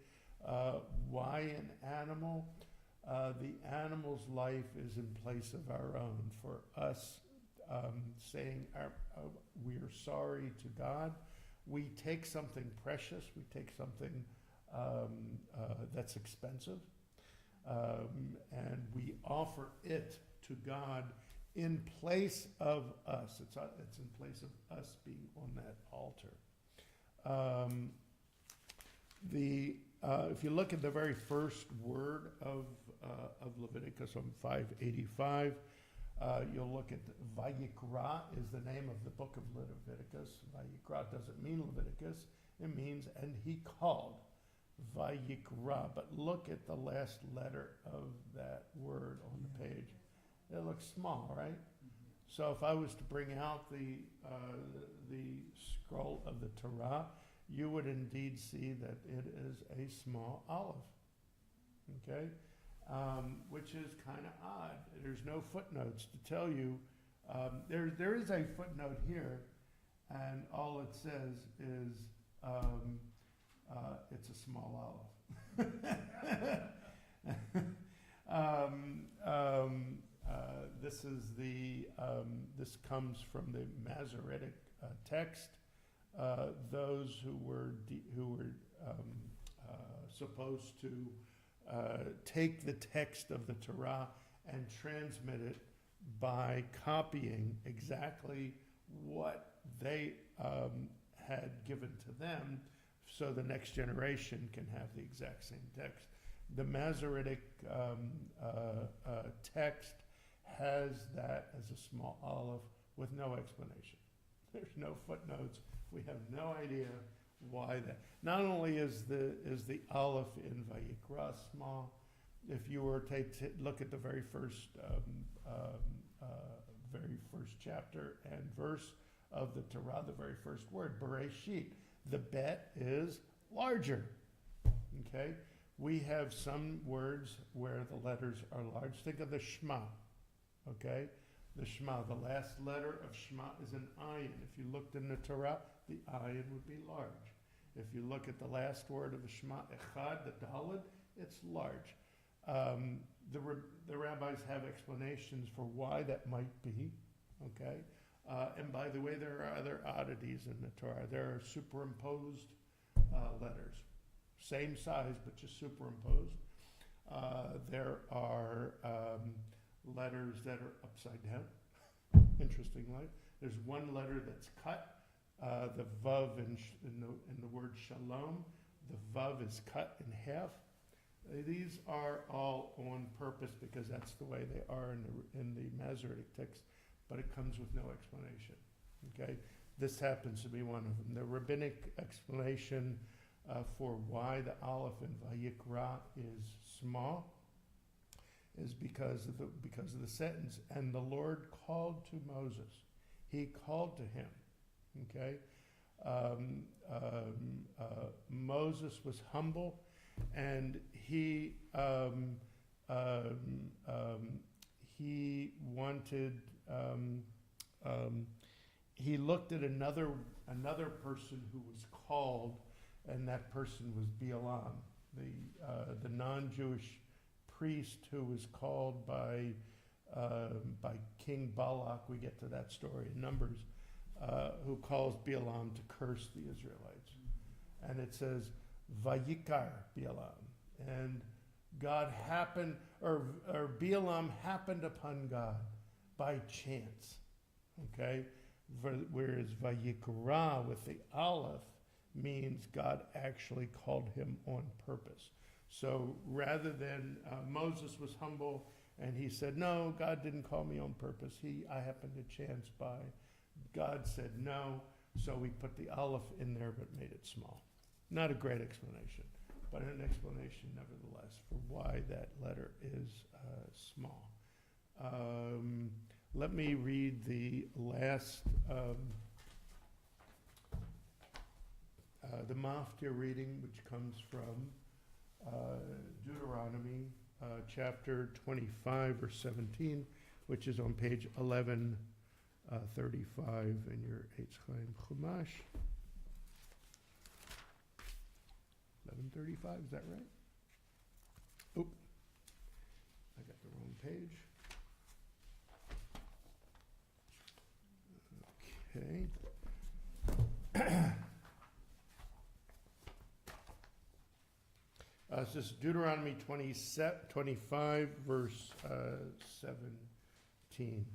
Why an animal? The animal's life is in place of our own. For us saying we are sorry to God, we take something precious, we take something that's expensive, and we offer it to God in place of us. It's in place of us being on that altar. If you look at the very first word of Leviticus on 585, you'll look at Vayikra is the name of the book of Leviticus. Vayikra doesn't mean Leviticus. It means, and he called. Vayikra. But look at the last letter of that word on the page. It looks small, right? So if I was to bring out the scroll of the Torah, you would indeed see that it is a small olive, okay? Which is kind of odd. There's no footnotes to tell you. There is a footnote here, and all it says is it's a small olive. This comes from the Masoretic text. Those who were supposed to take the text of the Torah and transmit it by copying exactly what they had given to them, so the next generation can have the exact same text. The Masoretic text has that as a small olive with no explanation. There's no footnotes. We have no idea why that. Not only is the olive in Vayikra small, if you were to look at the very first chapter and verse of the Torah, the very first word, Bereshit, the bet is larger. Okay, we have some words where the letters are large. Think of the Shema. Okay, the Shema, the last letter of Shema is an ayin. If you looked in the Torah, the ayin would be large. If you look at the last word of the Shema, Echad, the Daled, it's large. The rabbis have explanations for why that might be, okay? And by the way, there are other oddities in the Torah. There are superimposed letters, same size, but just superimposed. There are letters that are upside down, interestingly. There's one letter that's cut. The vav in the word shalom, the vav is cut in half. These are all on purpose because that's the way they are in the Masoretic text, but it comes with no explanation. Okay, this happens to be one of them. The rabbinic explanation for why the olive in Vayikra is small is because of the sentence. And the Lord called to Moses. He called to him. Okay, Moses was humble, and he wanted he looked at another person who was called, and that person was Bilam, the non-Jewish priest who was called by King Balak. We get to that story in Numbers, who calls Bilam to curse the Israelites, and it says Vayikar Bilam, and God happened, or Bilam happened upon God by chance. Okay, whereas Vayikra with the Aleph means God actually called him on purpose. So rather than Moses was humble and he said, no, God didn't call me on purpose. I happened to chance by. God said no, so we put the Aleph in there but made it small. Not a great explanation, but an explanation nevertheless for why that letter is small. Let me read the last, the Maftir reading, which comes from Deuteronomy chapter 25, verse 17, which is on page 1135 in your Etz Ahayem Chumash. 1135, is that right? Oop, I got the wrong page. Okay. This is Deuteronomy 25, verse 17.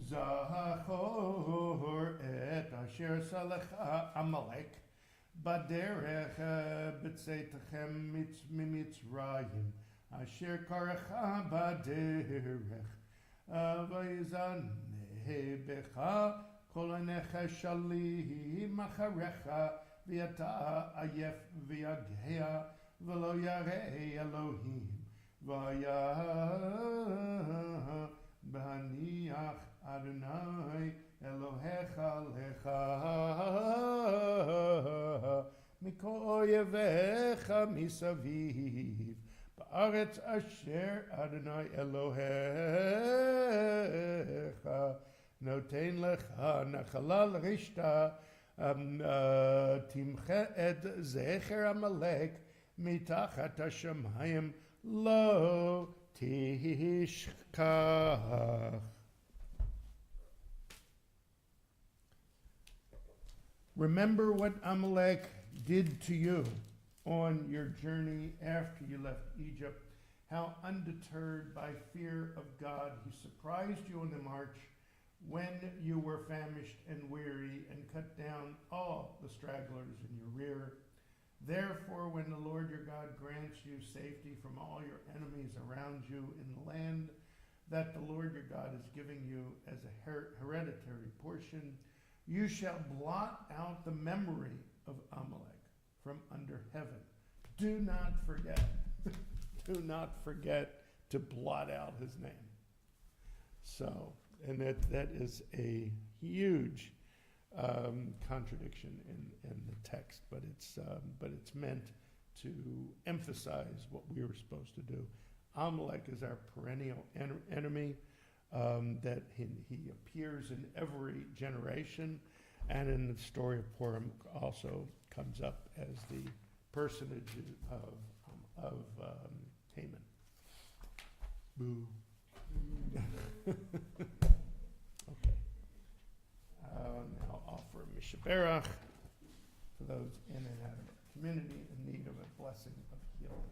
Zachor et asher salech Amalek baderech b'tzeitechem mimitzrayim asher karecha baderech vayizaneh becha kol הנכשלים אחריך ואתה עייף ויגע ולא ירא אלוהים והיה בהניח אדוני אלוהיך לך מכל אויביך מסביב בארץ אשר אדוני אלוהיך נותן לך נחלה לרשתה תמחה את זכר עמלק מתחת השמיים לא תשכח. Remember what Amalek did to you on your journey after you left Egypt, how undeterred by fear of God he surprised you on the march when you were famished and weary, and cut down all the stragglers in your rear. Therefore, when the Lord your God grants you safety from all your enemies around you in the land that the Lord your God is giving you as a hereditary portion, you shall blot out the memory of Amalek from under heaven. Do not forget, do not forget to blot out his name. So, and that is a huge contradiction in the text, but it's meant to emphasize what we were supposed to do. Amalek is our perennial enemy, that he appears in every generation, and in the story of Purim also comes up as the personage of Haman. Boo. Okay. Now offer Mishaberach for those in and out of the community in need of a blessing of healing.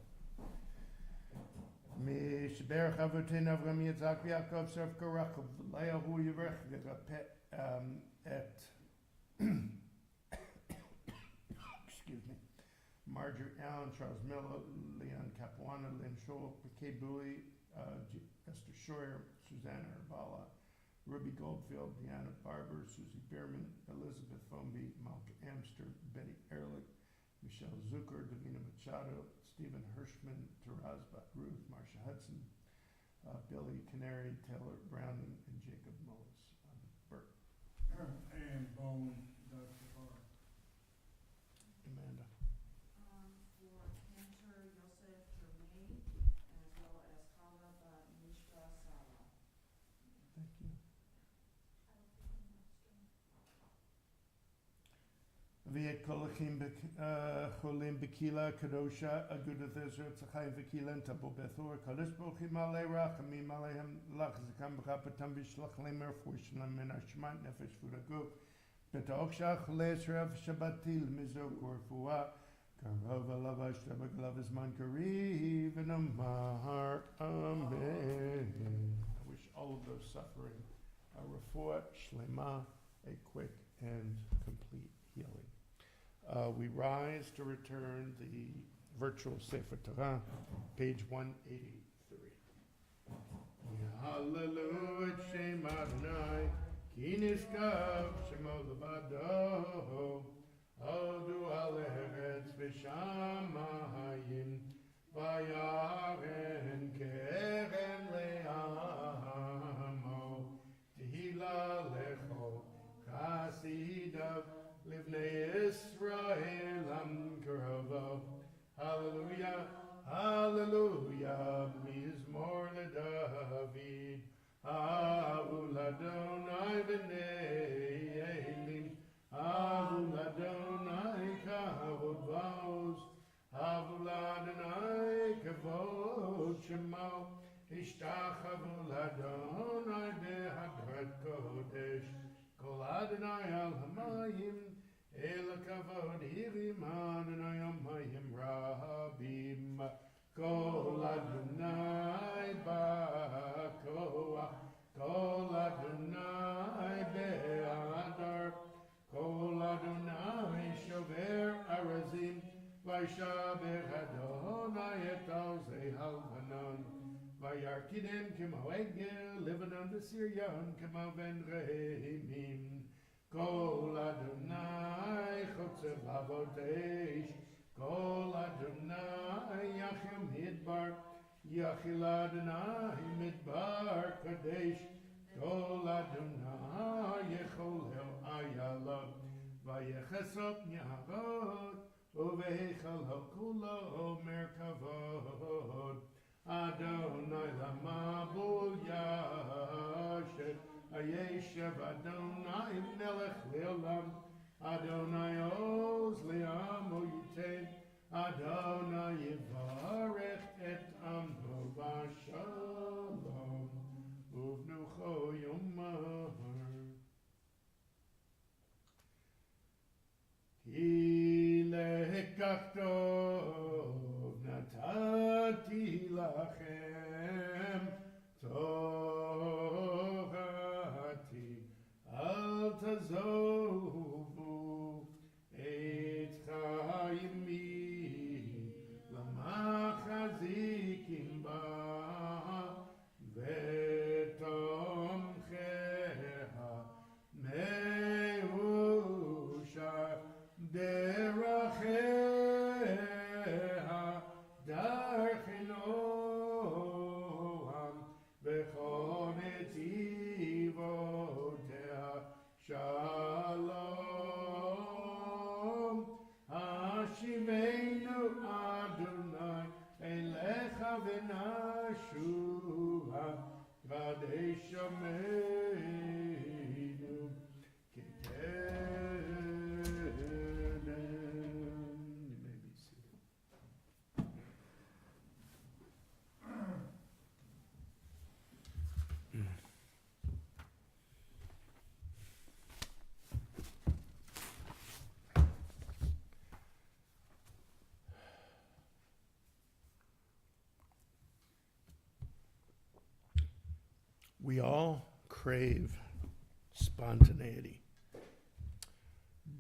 Mishaberach Avotenu Avraham Yitzhak Yaakov Serv Korach Leahu Yivrech V'Rapet et excuse me, Marjorie Allen, Charles Miller, Leon Capuano, Lynn Scholl, Kay Bowie, Esther Scheuer, Susanna Herbala, Ruby Goldfield, Deanna Barber, Susie Bierman, Elizabeth Fomby, Malka Amster, Betty Ehrlich, Michelle Zucker, Davina Machado, Stephen Hirschman, Taraz Ruth, Marcia Hudson, Billy Canary, Taylor Browning, and Jacob Mullis. Bert. And Bone, Dr. Carr. Amanda. For Cantor Yosef Germain, as well as Chala Mishra Sala. Thank you. ואת כל החולים בקהילה הקדושה, אגודת Etz Ahayem וקהילה נטבו בתור, הקדוש ברוך הוא מלא רחמים עליהם, להחזיקם בחפתם וישלח להם רפואה שלהם מן השמיים נפש ולגוף, בתוך שהחולה ישרף שבתיל מזוק ורפואה, קרוב עליו אשתה בגליו הזמן קריב, ונאמר אמן. I wish all of those suffering a refuah shlema, a quick and complete healing. We rise to return the virtual Sefer Torah, page 183. Hallelujah, Shem Adonai, Ki niskav Shemo levado, Odu al eretz v'shamayim, Vayaren keren le'amo, Tehila lecho, Chasidav, Livnei Israel am Karava. Hallelujah, hallelujah, Mizmor leDavid, Avu l'Adonai b'nei Elim, Avu l'Adonai kavod vos, Avu l'Adonai kavod shemo, Ishtachavu l'Adonai behadrat kodesh, Kol Adonai al hamayim, el kavod hirim Adonai hamayim rabim. Kol Adonai ba'koach, Kol Adonai be'adar, Kol Adonai shover arazim, Vayshaber Adonai et alzei halvanon. Vayarkidem kemo egel, Lebanon v'Sirion kemo ben reimim. Kol Adonai chotzev lavotesh, Kol Adonai yachim midbar, Yachil Adonai midbar kadesh, Kol Adonai yecholel ayalav, Vayechesot nyavot, Uveichal hakulo merkavod. Adonai lamabul yashet, Ayeshev Adonai melech le'olam, Adonai oz le'amo yitain, Adonai yivarech et amdo v'shalom, uvnucho yomar. Ki lekach tov natati lachem, Torati al tazovu, Etz Ahayem lamachazikim ba, vetomcheha meusha deracheha darchinoam, v'chol netivotea shalom. Hashivenu Adonai elecha v'nashua, v'adeshameinu k'kedem. You may be seated. We all crave spontaneity.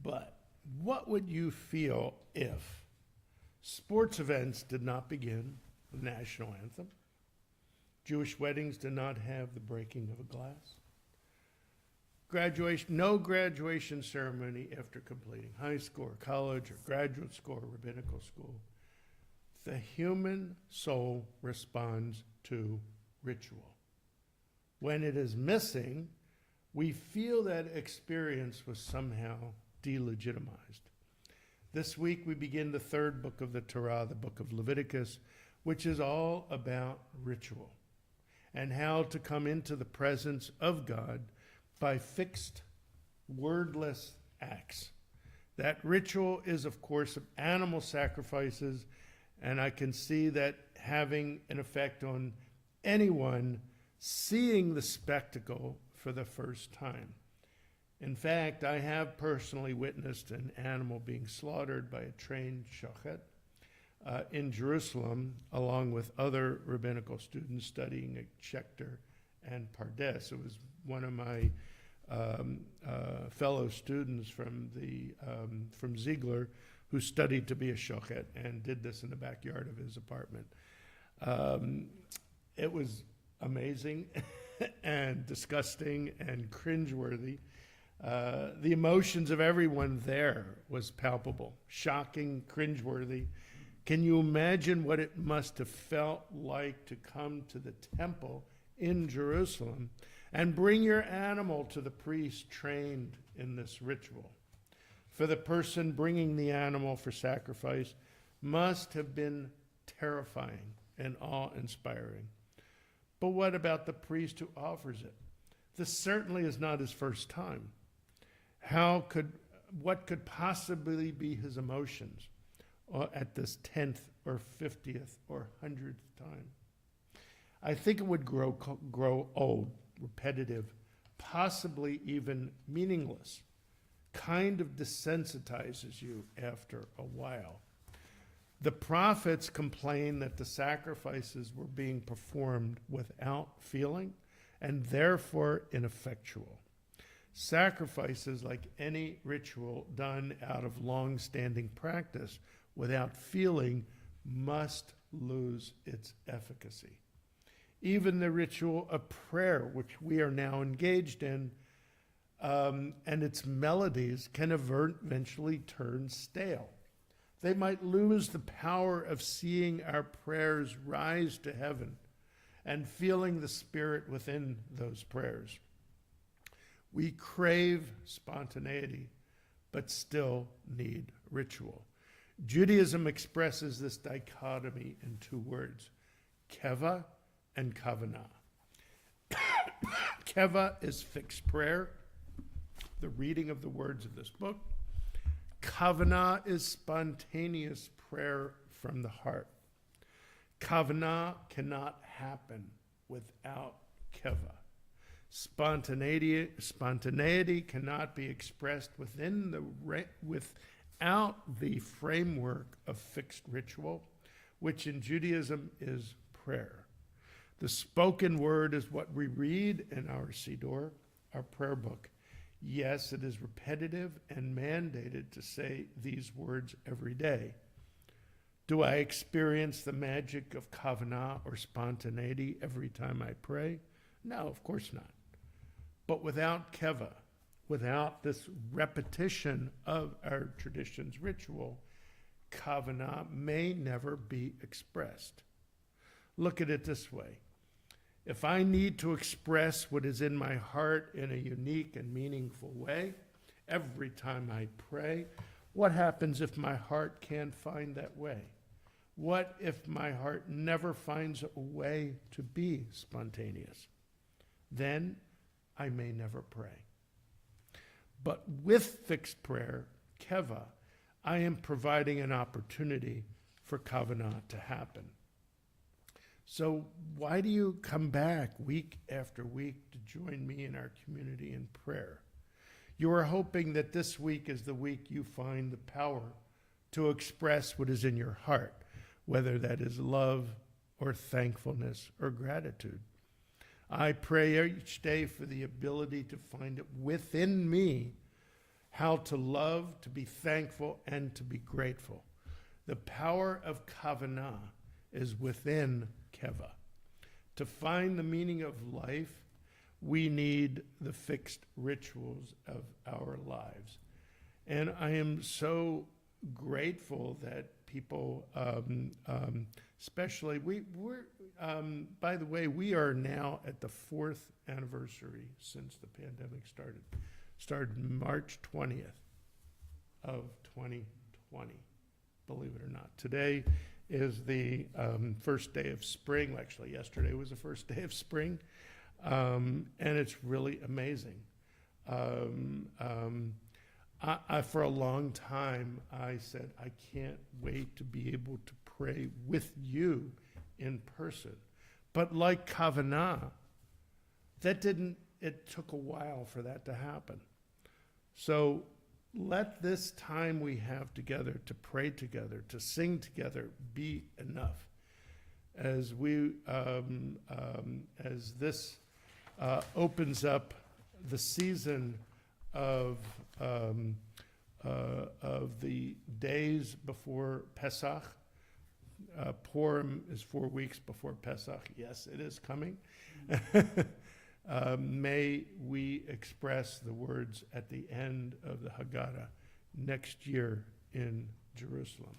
But what would you feel if sports events did not begin with the national anthem? Jewish weddings did not have the breaking of a glass. No graduation ceremony after completing high school or college or graduate school or rabbinical school. The human soul responds to ritual. When it is missing, we feel that experience was somehow delegitimized. This week we begin the third book of the Torah, the book of Leviticus, which is all about ritual and how to come into the presence of God by fixed, wordless acts. That ritual is, of course, of animal sacrifices, and I can see that having an effect on anyone seeing the spectacle for the first time. In fact, I have personally witnessed an animal being slaughtered by a trained shochet in Jerusalem, along with other rabbinical students studying at Schechter and Pardes. It was one of my fellow students from Ziegler who studied to be a shochet and did this in the backyard of his apartment. It was amazing and disgusting and cringeworthy. The emotions of everyone there was palpable, shocking, cringeworthy. Can you imagine what it must have felt like to come to the temple in Jerusalem and bring your animal to the priest trained in this ritual? For the person bringing the animal for sacrifice must have been terrifying and awe-inspiring. But what about the priest who offers it? This certainly is not his first time. What could possibly be his emotions at this 10th or 50th or 100th time? I think it would grow old, repetitive, possibly even meaningless, kind of desensitizes you after a while. The prophets complained that the sacrifices were being performed without feeling and therefore ineffectual. Sacrifices, like any ritual done out of long-standing practice without feeling, must lose its efficacy. Even the ritual of prayer, which we are now engaged in, and its melodies can eventually turn stale. They might lose the power of seeing our prayers rise to heaven and feeling the Spirit within those prayers. We crave spontaneity, but still need ritual. Judaism expresses this dichotomy in two words, keva and kavanah. Keva is fixed prayer, the reading of the words of this book. Kavanah is spontaneous prayer from the heart. Kavanah cannot happen without keva. Spontaneity cannot be expressed without the framework of fixed ritual, which in Judaism is prayer. The spoken word is what we read in our Siddur, our prayer book. Yes, it is repetitive and mandated to say these words every day. Do I experience the magic of kavanah or spontaneity every time I pray? No, of course not. But without keva, without this repetition of our tradition's ritual, kavanah may never be expressed. Look at it this way. If I need to express what is in my heart in a unique and meaningful way every time I pray, what happens if my heart can't find that way? What if my heart never finds a way to be spontaneous? Then I may never pray. But with fixed prayer, keva, I am providing an opportunity for kavanah to happen. So why do you come back week after week to join me in our community in prayer? You are hoping that this week is the week you find the power to express what is in your heart, whether that is love or thankfulness or gratitude. I pray each day for the ability to find it within me how to love, to be thankful, and to be grateful. The power of kavanah is within keva. To find the meaning of life, we need the fixed rituals of our lives. And I am so grateful that people, especially, by the way, we are now at the 4th anniversary since the pandemic started. Started March 20th of 2020, believe it or not. Today is the first day of spring. Actually, yesterday was the first day of spring, and it's really amazing. For a long time, I said, I can't wait to be able to pray with you in person. But like Kavanah, it took a while for that to happen. So let this time we have together to pray together, to sing together, be enough. As this opens up the season of the days before Pesach. Purim is 4 weeks before Pesach. Yes, it is coming. May we express the words at the end of the Haggadah next year in Jerusalem.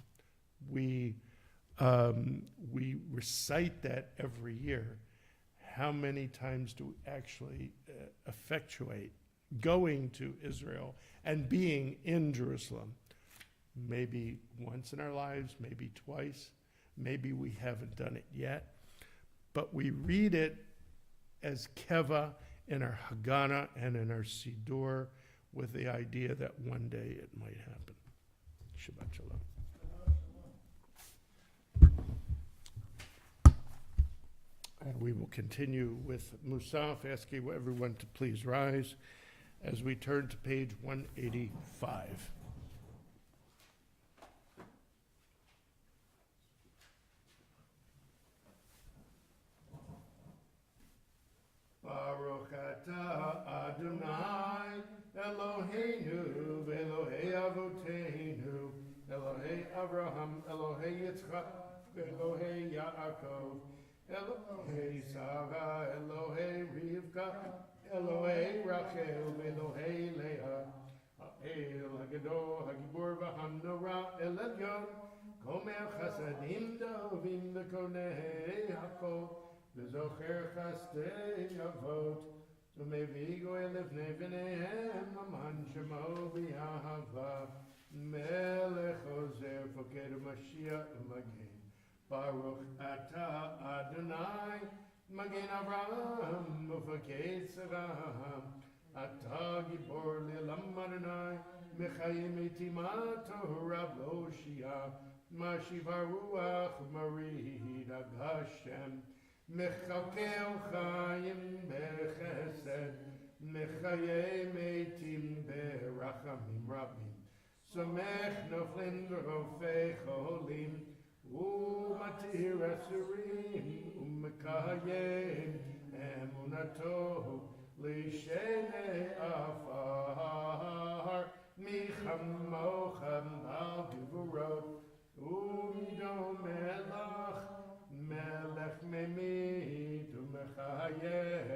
We recite that every year. How many times do we actually effectuate going to Israel and being in Jerusalem? Maybe once in our lives, maybe twice. Maybe we haven't done it yet. But we read it as keva in our Haggadah and in our Siddur with the idea that one day it might happen. Shabbat Shalom. And we will continue with Musaf, asking everyone to please rise as we turn to page 185. Baruch atah Adonai Eloheinu v'Elohei Avoteinu Elohei Avraham Elohei Yitzchak Elohei Yaakov Elohei Sarah Elohei Rivka Elohei Rachel Elohei Leah Ha'el Hagadol Hagibor v'Hanorah El Elyon Gomer Chasadim Dovim V'Konei Hakol V'Zocher Chastei Avot U'Mevi Goel Lefnei V'neihem Aman Shemo B'Yahava Melech Ozer Foked Mashiach Magen Baruch Atah Adonai Magen Avraham Ufakei Sarah Atah Gibor Le'lam Adonai Mechayim Etimat Torah Loshia Mashiv HaRuach Marid Hashem Mechakel Chaim Bechesed Mechayim Etim Berachamim Rabim Somech Nochlin V'Rofei Cholim U'Matir Asurim U'Mekayim Emunato L'Shenei Afar Michamocham Al Givurot U'Midom Melach Melech Memit U'Mechayeh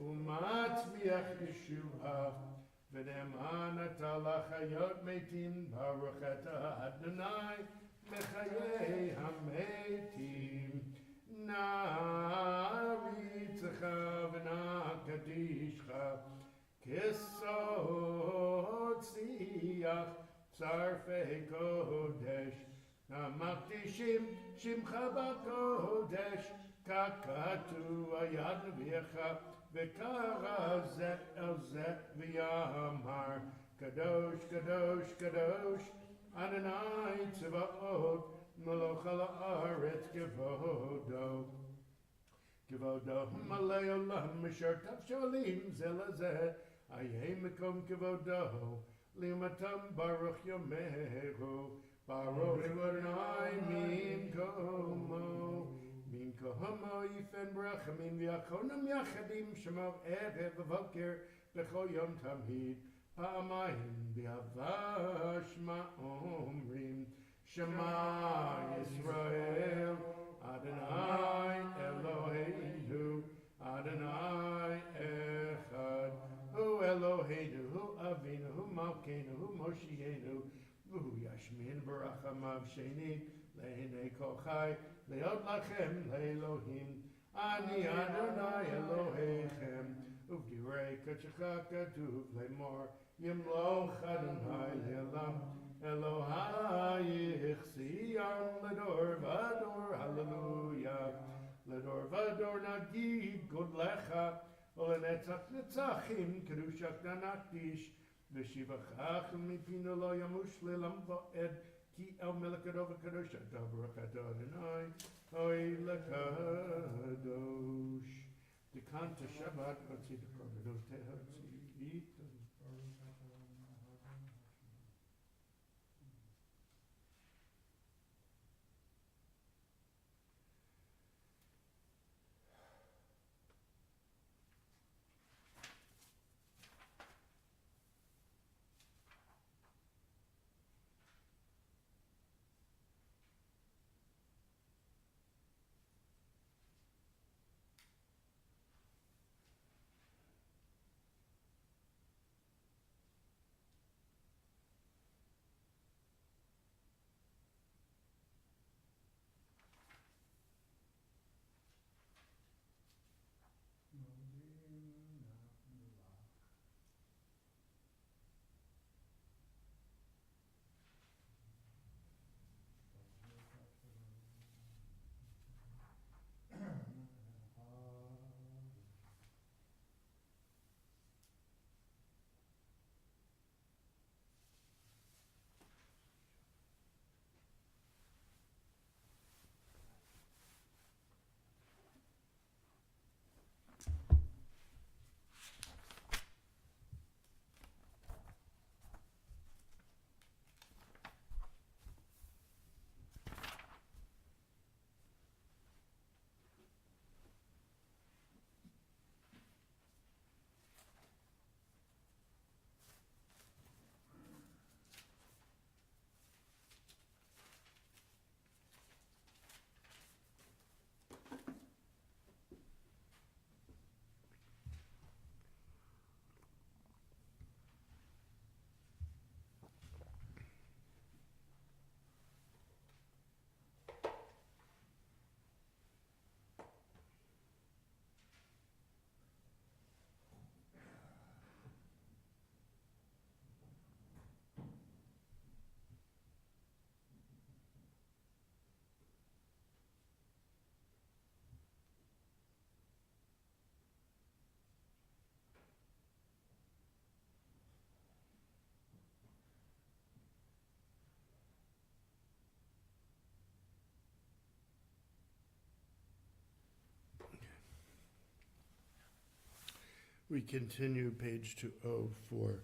U'Matzmiach Yeshua V'Ne'eman Ata L'Chayot Meitim Baruch Atah Adonai Mechayeh HaMeitim Na'aritzecha V'Na'kadishcha Kisot Siach Tzarfei Kodesh Namakdishim Shimcha B'Kodesh Kakatu Ayad V'Yecha V'Kara Zet El Zet V'Yamar Kadosh Kadosh Kadosh Adonai Tzvaot Melech Ha'aretz Kevodo Kevodo Malei Olam Misher Tav Sholim Zelazeh Ayeh Mekom Kevodo Limatam Baruch Yomeru Baruch Adonai Min Komo Min Komo Yifen Brachamim V'Yachonim Yachadim Shemo Erev V'Voker B'Chol Yom Tamid Pa'amayim B'Hava Shema Omrim Shema Yisrael Adonai Eloheinu Adonai Echad Hu Eloheinu Hu Avinu Hu Malkeinu Hu Moshienu Hu Yashmin Barachamav Sheni Le'enei Kol Chai Le'od Lachem Le'Elohim Ani Adonai Elohechem Uvdirei Kachacha Katuv Le'mor Yimloch Adonai Le'elam Elohai Yichsiyam Ledor Vador Hallelujah Ledor Vador Nagid Godlecha Olenetzach Netzachim Kedushak Nanakdish V'shivachach mipinu lo yamush le'lam va'ed ki el melekadov kadosh adav Adonai oy lekadosh. Dekanta Shabbat otzi dekorbanot tehotzi itan. We continue page 204.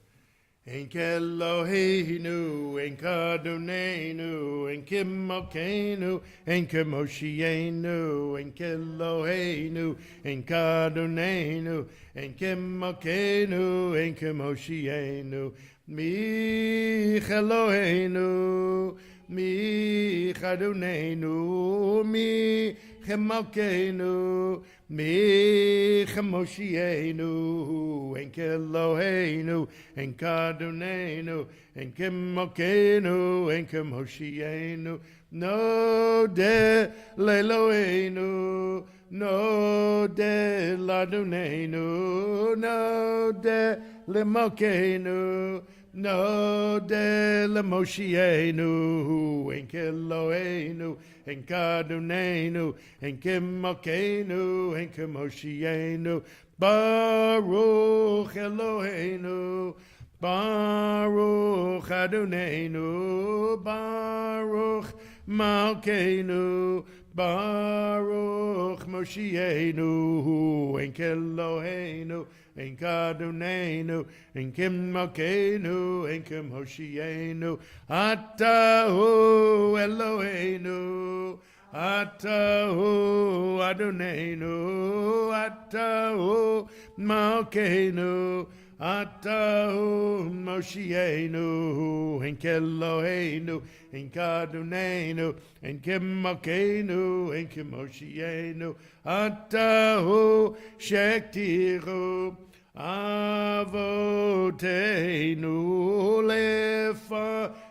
Enk Eloheinu, Enk Adonenu, Enk Imokenu, Enk Moshienu, Enk Eloheinu, Enk Adonenu, Enk Imokenu, Enk Moshienu, Mich Eloheinu, Mich Adonenu, Mich Imokenu, Mich Moshienu, Enk Eloheinu, Enk Adonenu, Enk Mokenu, Enk Moshienu, no de l'Eloheinu, no de l'Adonenu, no de l'Mokenu, no de l'Moshienu, Enk Eloheinu, Enk Adonenu, Enk Mokenu, Enk Moshienu, Baruch Eloheinu, Baruch Adonenu, Baruch Malkeinu, Baruch Moshienu, Enk Eloheinu, Enk Adonenu, Enk Malkeinu, Enk Moshienu, Atahu Eloheinu, Atahu Adonenu, Atahu Malkeinu, Atahu Moshienu, Enk Eloheinu, Enk Adonenu, Enk Malkeinu, Enk Moshienu, Atahu Shektiru Avoteinu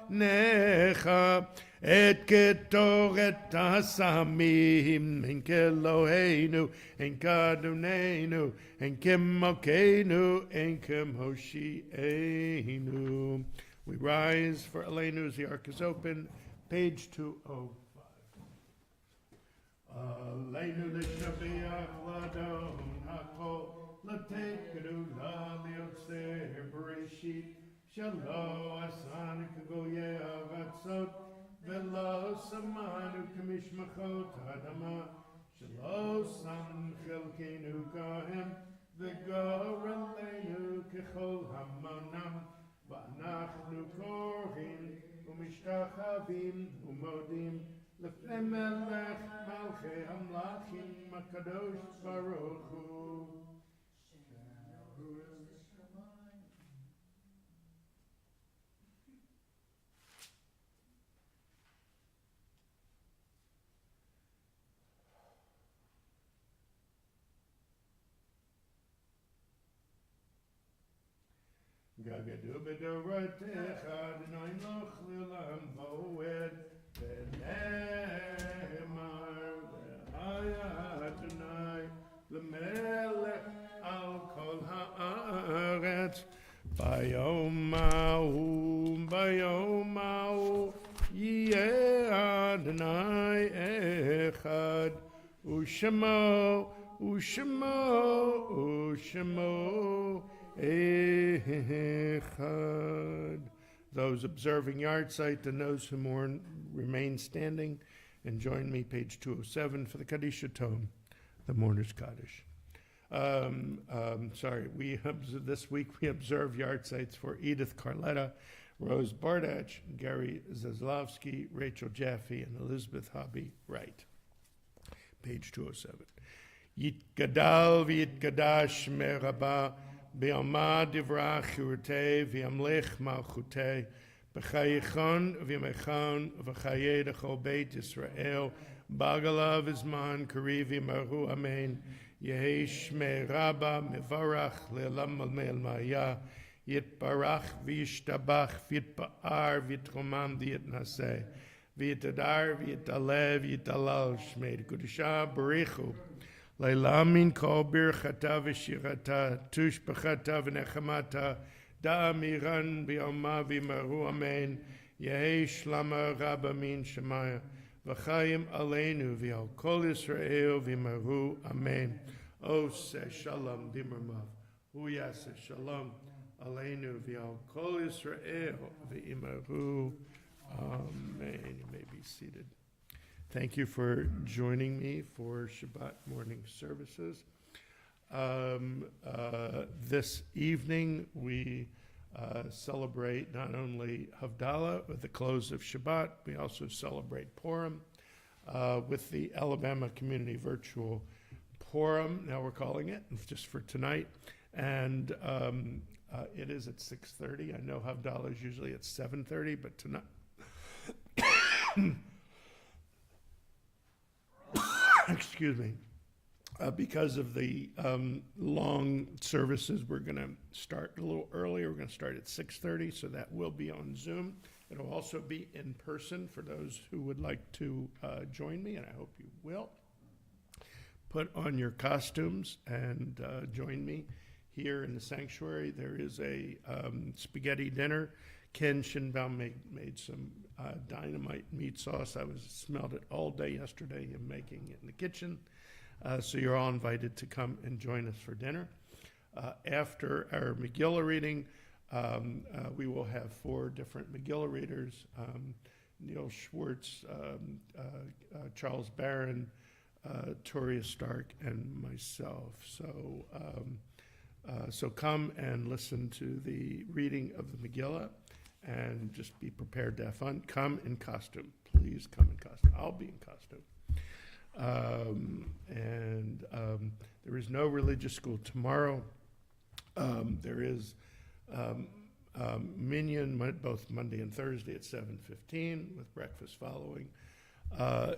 lefanecha et ketoret hasamim, Enk Eloheinu, Enk Adonenu, Enk Malkeinu, Enk Moshienu. We rise for Aleinu as the ark is open, page 205. Aleinu l'shabeach l'adon hakol l'tekenu la liotzer bereshit Shelo asan kagoye avatzot velo samanu kamishmachot adama Shelo sam chelkenu kahem v'gorelenu kechol hamonam v'anachnu korhin u'mishtachavim u'modim לפני מלך מלכי המלכים הקדוש ברוך הוא. גגדו בדורתך אדוני מלך לעולם ועד ונאמר והיה אדוני למלך על כל הארץ ביום ההוא יהיה אדוני אחד ושמו Echad. Those observing yahrzeit and those who mourn remain standing and join me, page 207, for the Kaddish Tome, the Mourner's Kaddish. This week we observe yahrzeits for Edith Carletta, Rose Bardach, Gary Zaslavsky, Rachel Jaffe, and Elizabeth Hobby Wright. Page 207. Yitgadal v'yitgadash meraba Bi'alma divrach churtei v'yamlech malchutei b'chayichon v'yamechon v'chayei d'chol beit Yisrael b'agalav izman kari v'yimaru amen yehi shmei rabba mevarach le'olam malmei maya yitbarach v'yishtabach v'yitba'ar v'yitromam v'yitnaseh v'yitadar v'yitaleh v'yitalal shmei d'kudusha b'richu Leila min kol birchata v'shirata tushbachata v'nechamata da'amiran bi'alma v'yimaru amen yehi shlama rabba min shemaya v'chayim aleinu v'al kol Yisrael v'yimaru amen Oseh shalom dimermav hu yaseh shalom aleinu v'al kol Yisrael v'yimaru amen. You may be seated. Thank you for joining me for Shabbat morning services. This evening we celebrate not only Havdalah with the close of Shabbat, we also celebrate Purim with the Alabama Community Virtual Purim, now we're calling it, just for tonight. And it is at 6:30. I know Havdalah is usually at 7:30, but tonight... Excuse me. Because of the long services, we're going to start a little earlier. We're going to start at 6:30, so that will be on Zoom. It'll also be in person for those who would like to join me, and I hope you will. Put on your costumes and join me here in the sanctuary. There is a spaghetti dinner. Ken Shinbaum made some dynamite meat sauce. I smelled it all day yesterday, him making it in the kitchen. So you're all invited to come and join us for dinner. After our Megillah reading, we will have 4 different Megillah readers, Neil Schwartz, Charles Barron, Toria Stark, and myself. So come and listen to the reading of the Megillah. And just be prepared to have fun. Come in costume. Please come in costume. I'll be in costume. There is no religious school tomorrow. There is minyan both Monday and Thursday at 7:15 with breakfast following.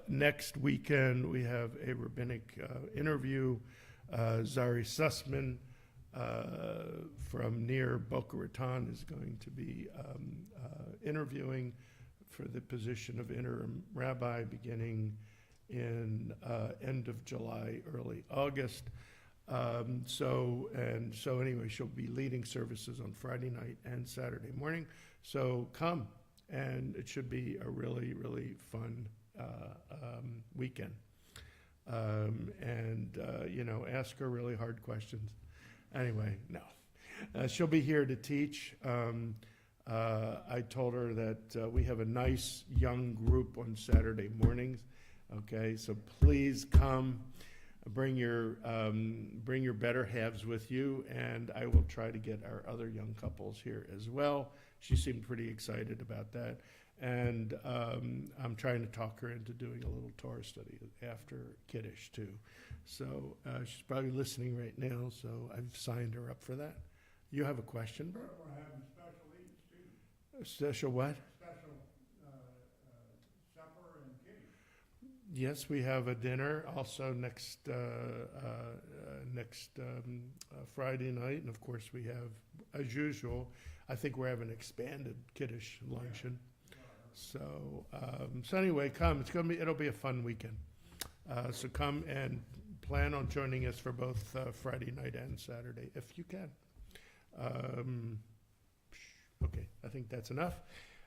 Next weekend we have a rabbinic interview. Zari Sussman from near Boca Raton is going to be interviewing for the position of interim rabbi beginning in end of July, early August. So anyway, she'll be leading services on Friday night and Saturday morning. So come, and it should be a really, really fun weekend. Ask her really hard questions. Anyway, no. She'll be here to teach. I told her that we have a nice young group on Saturday mornings. Okay, so please come, bring your better halves with you, and I will try to get our other young couples here as well. She seemed pretty excited about that, and I'm trying to talk her into doing a little Torah study after Kiddush too. So she's probably listening right now, so I've signed her up for that. You have a question, Bert? We're having special eats too, Special what? special, supper and kiddies. Yes, we have a dinner also next Friday night, and of course we have, as usual, I think we're having an expanded Kiddush luncheon. So anyway, come. It'll be a fun weekend. So come and plan on joining us for both Friday night and Saturday if you can. Okay, I think that's enough.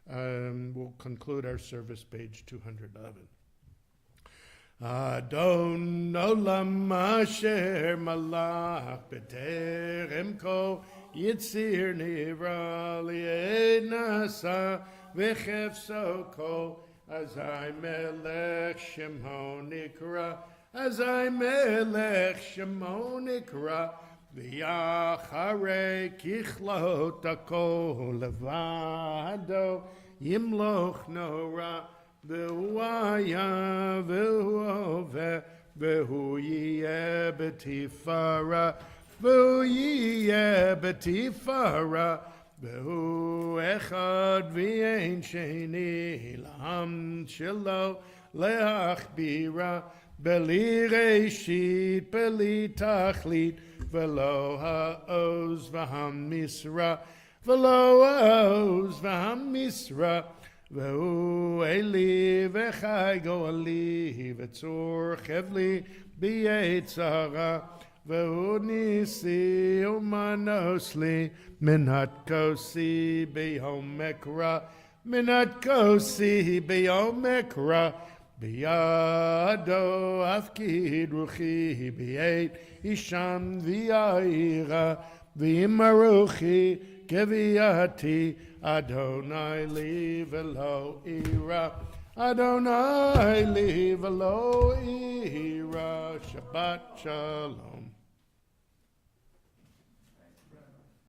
We'll conclude our service, page 211. Adon olam asher malach b'terem kol yitzir nivra li'ed nasa v'chefso kol azai melech shemo nikra azai melech shemo nikra v'yacharei kichlot hakol levado yimloch nora והוא היה והוא הווה והוא יהיה בתפארה והוא יהיה בתפארה והוא אחד ואין שני לעם שלו להכבירה בלי ראשית בלי תכלית ולא העוז והמשרה ולא העוז והמשרה והוא אלי וחי גואלי וצור חבלי ביצרה והוא ניסי ומנוס לי מנת כוסי ביום מקרא מנת כוסי ביום מקרא בידו הפקיד רוחי בעת אישם ויעירה וימרוחי כביעתי Adonai li velo ira, Adonai li velo ira, Shabbat shalom.